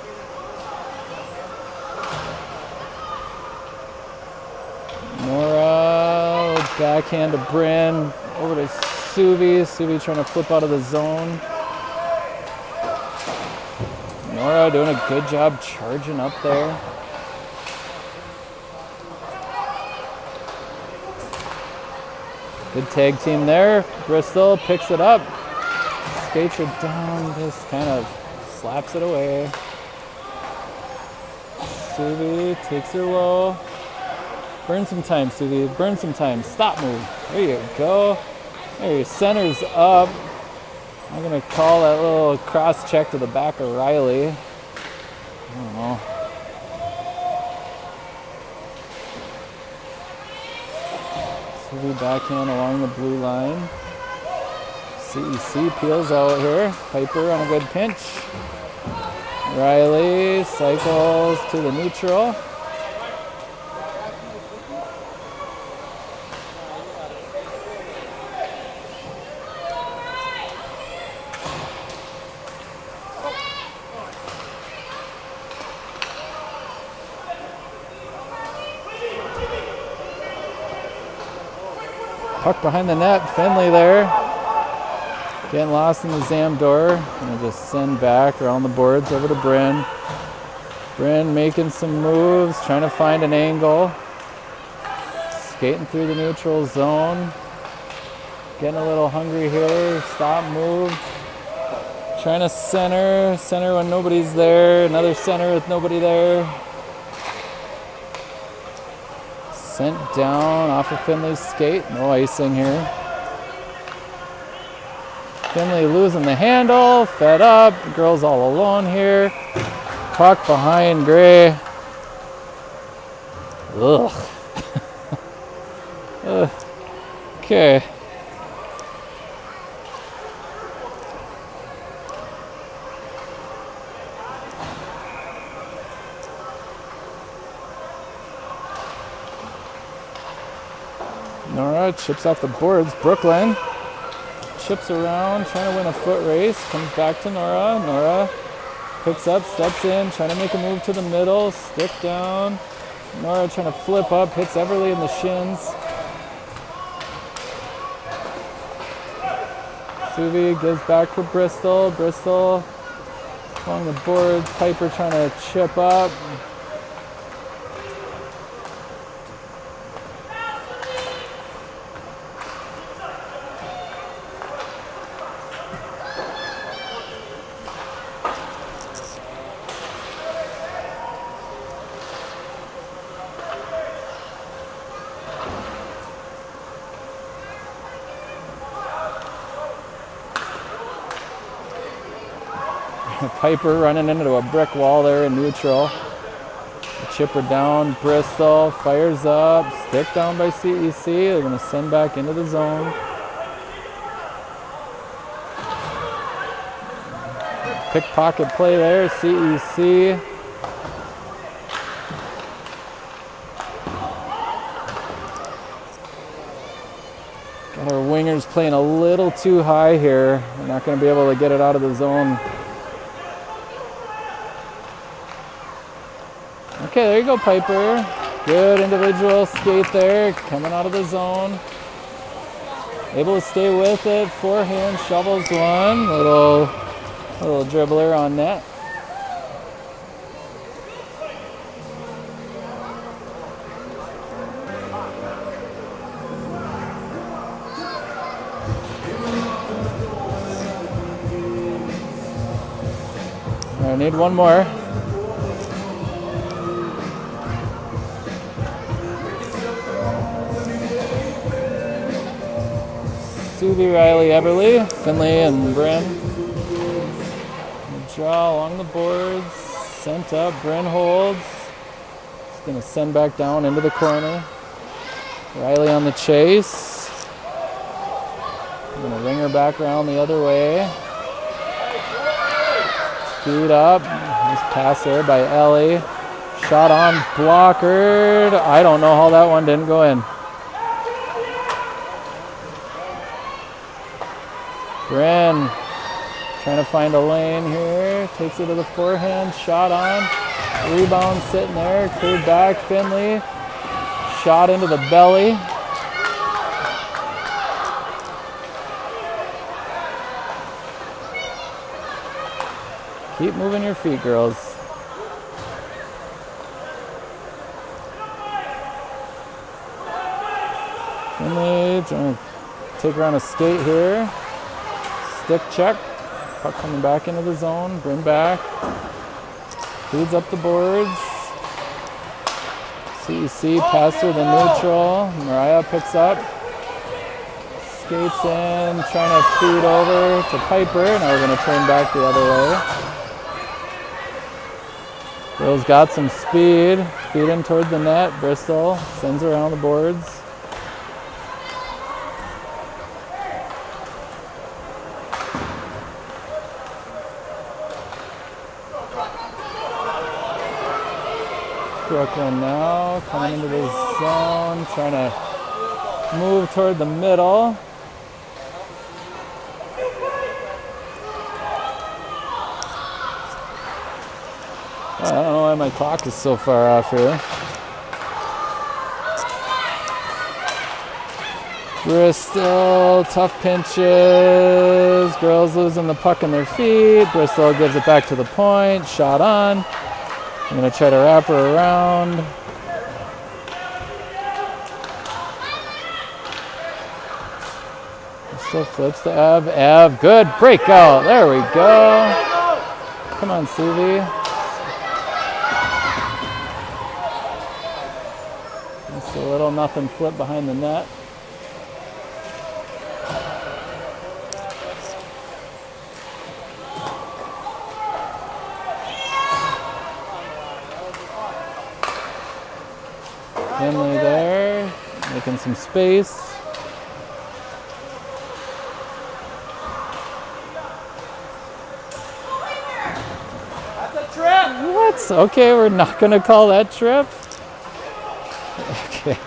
Nora, backhand to Bryn. Over to Suvi. Suvi trying to flip out of the zone. Nora doing a good job charging up there. Good tag team there. Bristol picks it up. Skates her down, just kind of slaps it away. Suvi takes her low. Burn some time, Suvi. Burn some time. Stop move. There you go. There, your center's up. I'm going to call that little cross check to the back of Riley. I don't know. Suvi backhand along the blue line. CEC peels out here. Piper on a good pinch. Riley cycles to the neutral. Puck behind the net. Finley there. Getting lost in the Zam door. Gonna just send back around the boards over to Bryn. Bryn making some moves, trying to find an angle. Skating through the neutral zone. Getting a little hungry here. Stop, move. Trying to center when nobody's there. Another center with nobody there. Sent down off of Finley's skate. No icing here. Finley losing the handle, fed up, the girl's all alone here. Puck behind Gray. Ugh. Okay. Nora chips off the boards. Brooklyn chips around, trying to win a foot race. Comes back to Nora. Nora picks up, steps in, trying to make a move to the middle. Stick down. Nora trying to flip up, hits Everly in the shins. Suvi gives back for Bristol. Bristol along the boards. Piper trying to chip up. Piper running into a brick wall there in neutral. Chipper down, Bristol fires up, stick down by CEC. They're going to send back into the zone. Pickpocket play there, CEC. Got our wingers playing a little too high here. We're not going to be able to get it out of the zone. Okay, there you go, Piper. Good individual skate there, coming out of the zone. Able to stay with it. Forehand shovels one. Little dribbler on net. I need one more. Suvi, Riley, Eberly, Finley, and Bryn. Draw along the boards. Sent up. Bryn holds. He's going to send back down into the corner. Riley on the chase. I'm going to ring her back around the other way. Feed up. Nice pass there by Ellie. Shot on blockered. I don't know how that one didn't go in. Bryn trying to find a lane here. Takes it to the forehand. Shot on. Rebound sitting there. Cleared back. Finley. Shot into the belly. Keep moving your feet, girls. Finley trying to take her on a skate here. Stick check. Puck coming back into the zone. Bring back. Feeds up the boards. CEC pass through the neutral. Mariah picks up. Skates in. Trying to feed over to Piper. Now we're going to turn back the other way. Bill's got some speed. Feed in toward the net. Bristol sends her around the boards. Brooklyn now coming into the zone, trying to move toward the middle. I don't know why my clock is so far off here. Bristol, tough pinches. Girls losing the puck in their feet. Bristol gives it back to the point. Shot on. I'm going to try to wrap her around. Bristol flips to Ev. Ev, good breakout. There we go. Come on, Suvi. Just a little nothing flip behind the net. Finley there, making some space. That's a trip! What? Okay, we're not going to call that trip. Okay.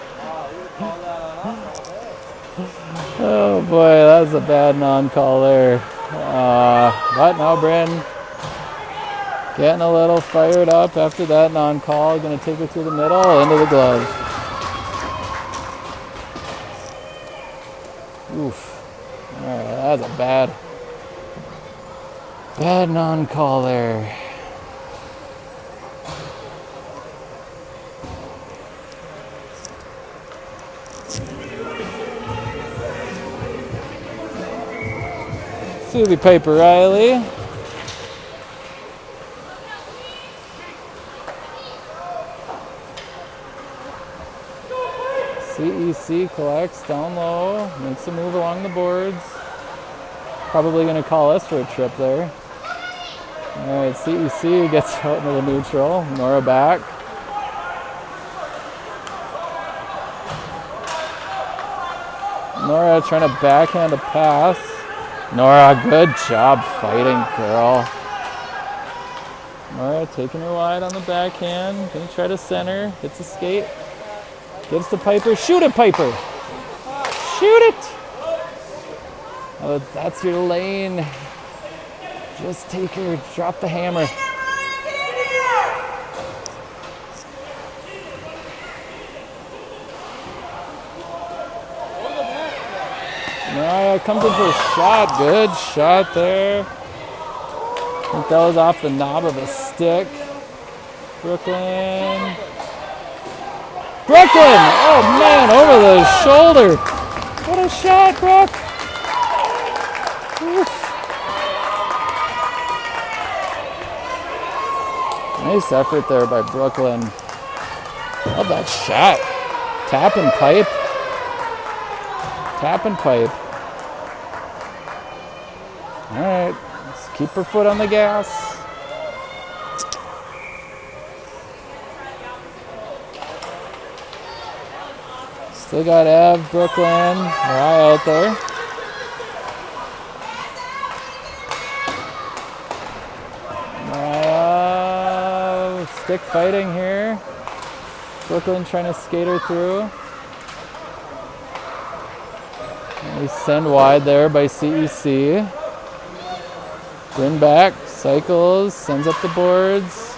Oh boy, that was a bad non-call there. But now Bryn getting a little fired up after that non-call. Going to take it through the middle, into the glove. Oof. All right, that's a bad non-call there. Susie Piper Riley. CEC collects down low, makes a move along the boards. Probably going to call us for a trip there. All right, CEC gets out into the neutral. Nora back. Nora trying to backhand a pass. Nora, good job fighting, girl. Nora taking her wide on the backhand. Gonna try to center. Hits a skate. Gives to Piper. Shoot it, Piper. Shoot it. Oh, that's your lane. Just take her. Drop the hammer. Nora comes in for a shot. Good shot there. I think that was off the knob of a stick. Brooklyn. Brooklyn! Oh man, over the shoulder. What a shot, Brooke. Oof. Nice effort there by Brooklyn. Love that shot. Tap and pipe. Tap and pipe. All right, let's keep her foot on the gas. Still got Ev, Brooklyn, Mariah out there. Mariah, stick fighting here. Brooklyn trying to skate her through. We send wide there by CEC. Bryn back, cycles, sends up the boards.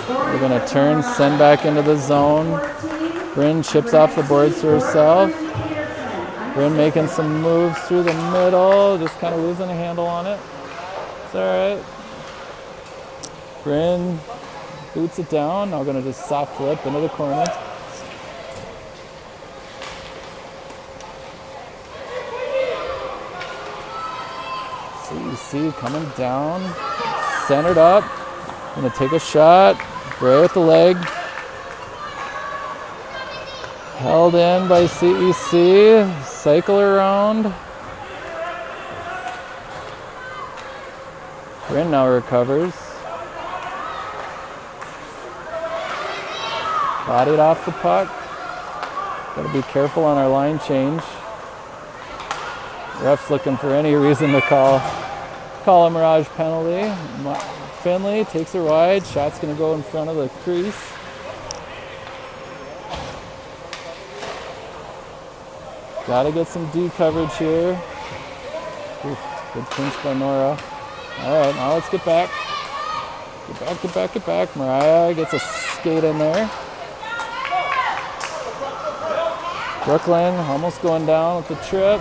We're gonna turn, send back into the zone. Bryn chips off the boards to herself. Bryn making some moves through the middle, just kind of losing a handle on it. It's all right. Bryn boots it down. Now gonna just soft flip into the corner. CEC coming down, centered up. Gonna take a shot. Gray with the leg. Held in by CEC. Cycle around. Bryn now recovers. Bodied off the puck. Gotta be careful on our line change. Ref's looking for any reason to call a Mirage penalty. Finley takes her wide. Shot's gonna go in front of the crease. Gotta get some D coverage here. Oof, good pinch by Nora. All right, now let's get back. Get back, get back, get back. Mariah gets a skate in there. Brooklyn almost going down with the trip.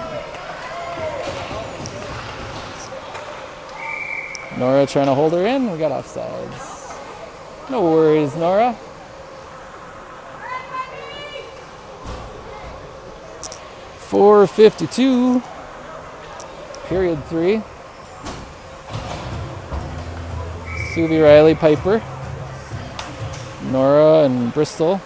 Nora trying to hold her in. We got offsides. No worries, Nora. .452. Period 3. Suvi, Riley, Piper. Nora and Bristol.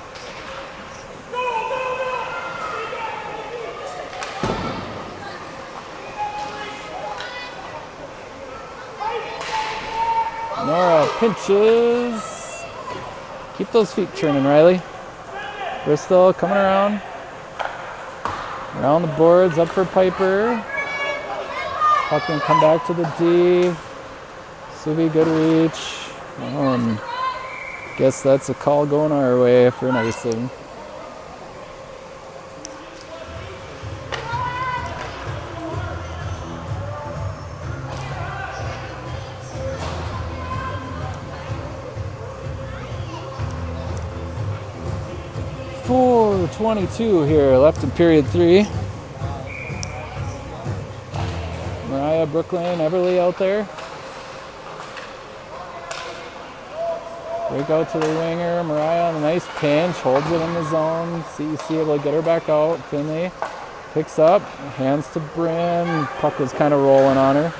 Nora pinches. Keep those feet turning, Riley. Bristol coming around. Around the boards, up for Piper. Puck can come back to the D. Suvi, good reach. Guess that's a call going our way for an icing. .422 here, left in period 3. Mariah, Brooklyn, Everly out there. Break out to the winger. Mariah on a nice pinch, holds it in the zone. CEC able to get her back out. Finley picks up, hands to Bryn. Puck was kind of rolling on her.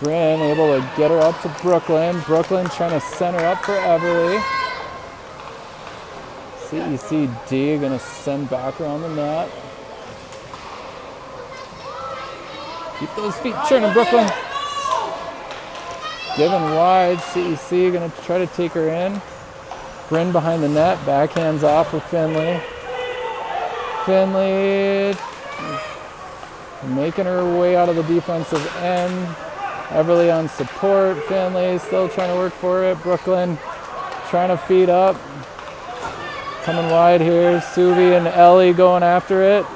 Bryn able to get her up to Brooklyn. Brooklyn trying to center up for Everly. CEC D gonna send back around the net. Keep those feet turning, Brooklyn. given wide. CEC gonna try to take her in. Bryn behind the net, backhands off with Finley. Finley making her way out of the defensive end. Everly on support. Finley still trying to work for it. Brooklyn trying to feed up. Coming wide here. Suvi and Ellie going after it.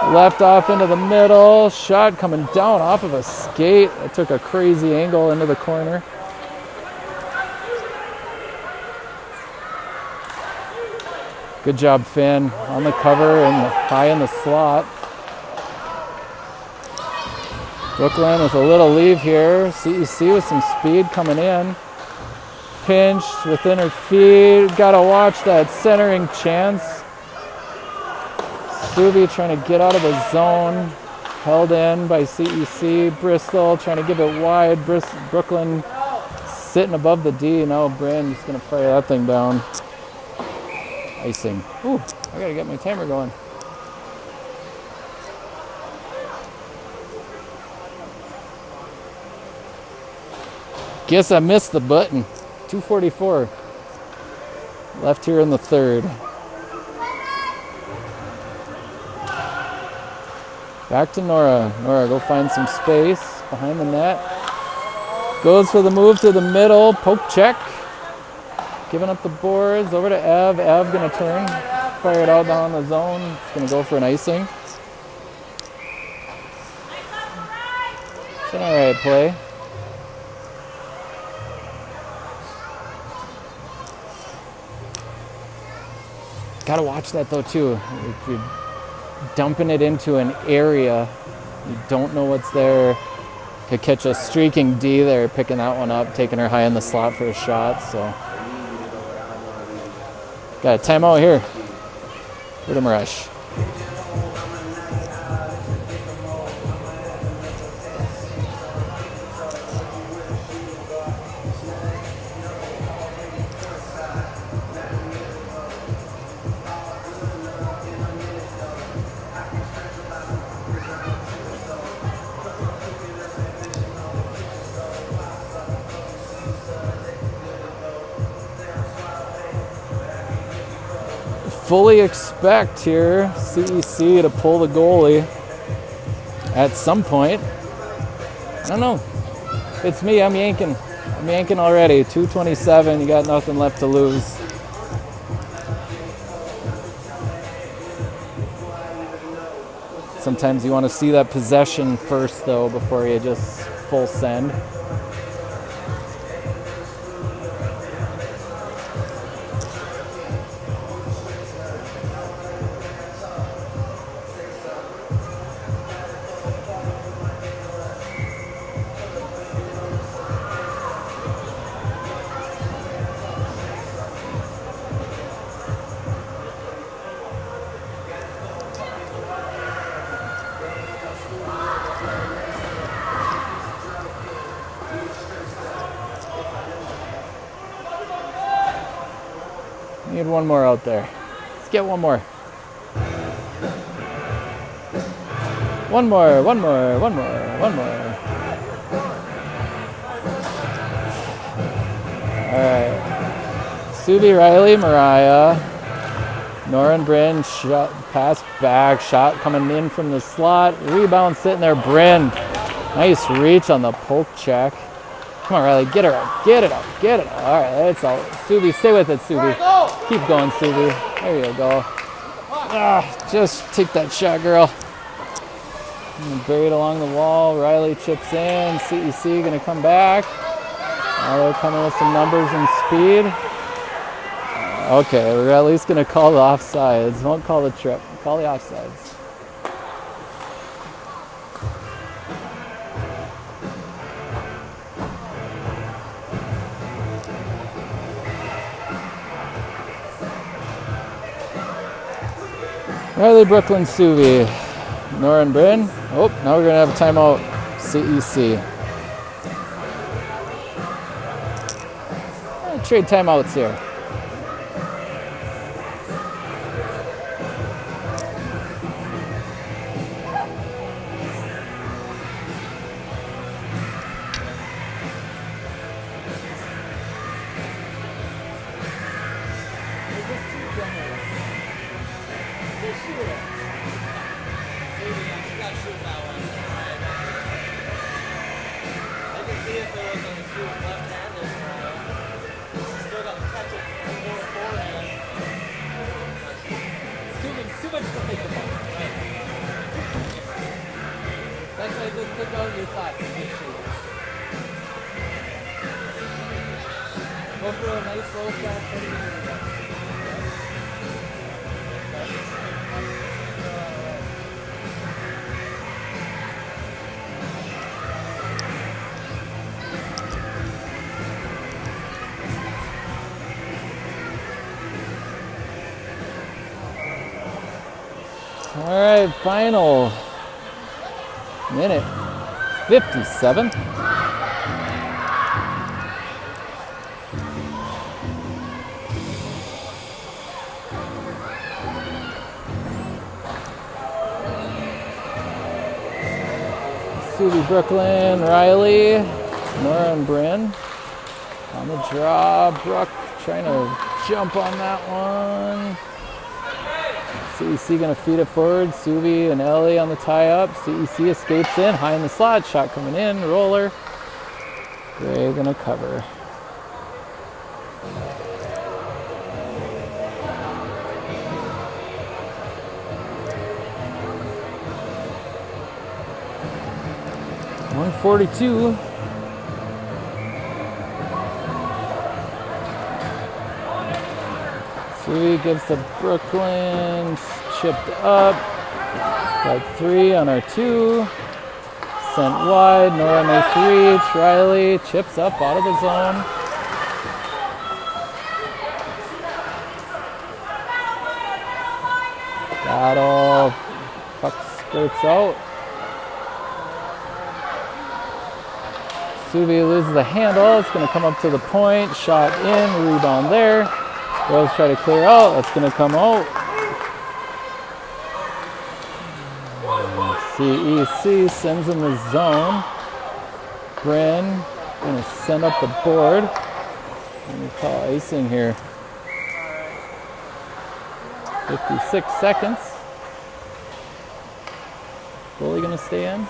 Left off into the middle. Shot coming down off of a skate. It took a crazy angle into the corner. Good job, Finn. On the cover and high in the slot. Brooklyn with a little leave here. CEC with some speed coming in. Pinched within her feet. Gotta watch that centering chance. Suvi trying to get out of the zone. Held in by CEC. Bristol trying to give it wide. Brooklyn sitting above the D. Now Bryn's gonna fire that thing down. Icing. Ooh, I gotta get my timer going. Guess I missed the button. 2:44 left here in the third. Back to Nora. Nora, go find some space behind the net. Goes for the move to the middle. Poke check. Giving up the boards. Over to Ev. Ev gonna turn. Fire it out down the zone. It's gonna go for an icing. It's an alright play. Gotta watch that though too. If you're dumping it into an area, you don't know what's there. Could catch a streaking D there, picking that one up, taking her high in the slot for a shot. So got a timeout here. Rhythm rush. Fully expect here CEC to pull the goalie at some point. I don't know. If it's me, I'm yanking. I'm yanking already. 2:27, you got nothing left to lose. Sometimes you want to see that possession first though before you just full send. Need one more out there. Let's get one more. One more. All right. Suvi, Riley, Mariah, Nora and Bryn, shot, pass back, shot coming in from the slot, rebound sitting there, Bryn. Nice reach on the poke check. Come on, Riley, get her up, get it up. All right, that's all. Suvi, stay with it, Suvi. Keep going, Suvi. There you go. Just take that shot, girl. Buried along the wall. Riley chips in. CEC gonna come back. Now they're coming with some numbers and speed. Okay, we're at least gonna call the offsides. Won't call the trip. Call the offsides. Riley, Brooklyn, Suvi, Nora and Bryn. Oh, now we're going to have a timeout. CEC. Trade timeouts here. left-handed, still got to catch it before forehand. It's too much to think about. That's why I just took out your thoughts and make sure. Go for a nice slow flat 30 minutes. All right, final minute 57. Susie, Brooklyn, Riley, Nora, and Bryn on the draw. Brooke trying to jump on that one. CEC gonna feed it forward. Suvi and Ellie on the tie-up. CEC escapes in, high in the slot. Shot coming in, roller. Gray gonna cover. .142. Suvi gives to Brooklyn, chipped up, got 3 on our 2, sent wide, Nora nice reach, Riley chips up out of the zone. Battle, puck skirts out. Suvi loses the handle, it's going to come up to the point, shot in, rebound there. Girls try to clear out, that's going to come out. CEC sends in the zone. Bryn going to send up the board. And we call icing here. 56 seconds. Goalie going to stay in.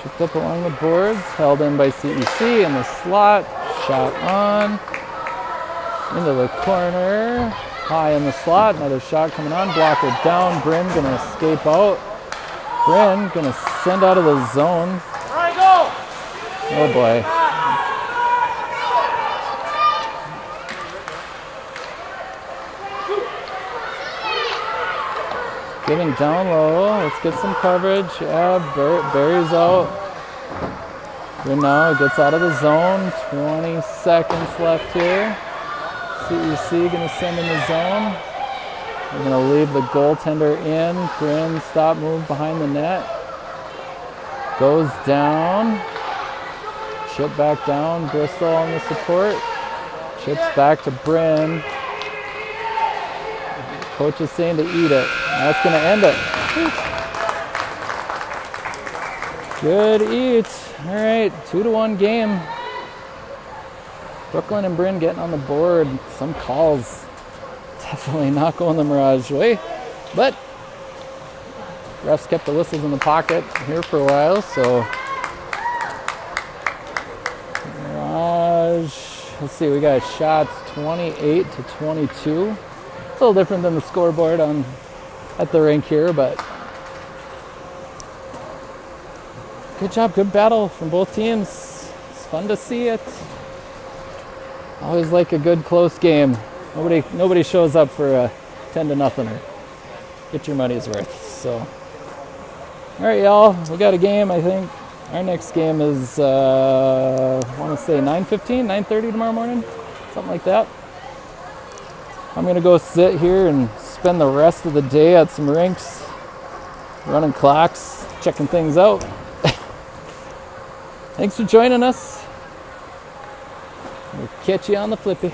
Chipped up along the boards, held in by CEC in the slot, shot on, into the corner, high in the slot, another shot coming on, blocker down, Bryn gonna escape out, Bryn gonna send out of the zone. Oh boy. Getting down low, let's get some coverage. Yeah, Barry's out. Bryn now gets out of the zone. 20 seconds left here. CEC gonna send in the zone. We're gonna leave the goaltender in. Bryn stop, move behind the net. Goes down. Chip back down. Bristol on the support. Chips back to Bryn. Coach is saying to eat it. That's going to end it. Good eat. All right, 2-1 game. Brooklyn and Bryn getting on the board. Some calls definitely not going the Mirage way. But refs kept the whistles in the pocket here for a while, so Mirage, let's see, we got shots 28-22. A little different than the scoreboard at the rink here, but good job, good battle from both teams. It's fun to see it. Always like a good close game. Nobody shows up for a 10-0 or get your money's worth. So, all right, y'all, we got a game. I think our next game is I want to say 9:15, 9:30 tomorrow morning, something like that. I'm going to go sit here and spend the rest of the day at some rinks, running clocks, checking things out. Thanks for joining us. We'll catch you on the flippy.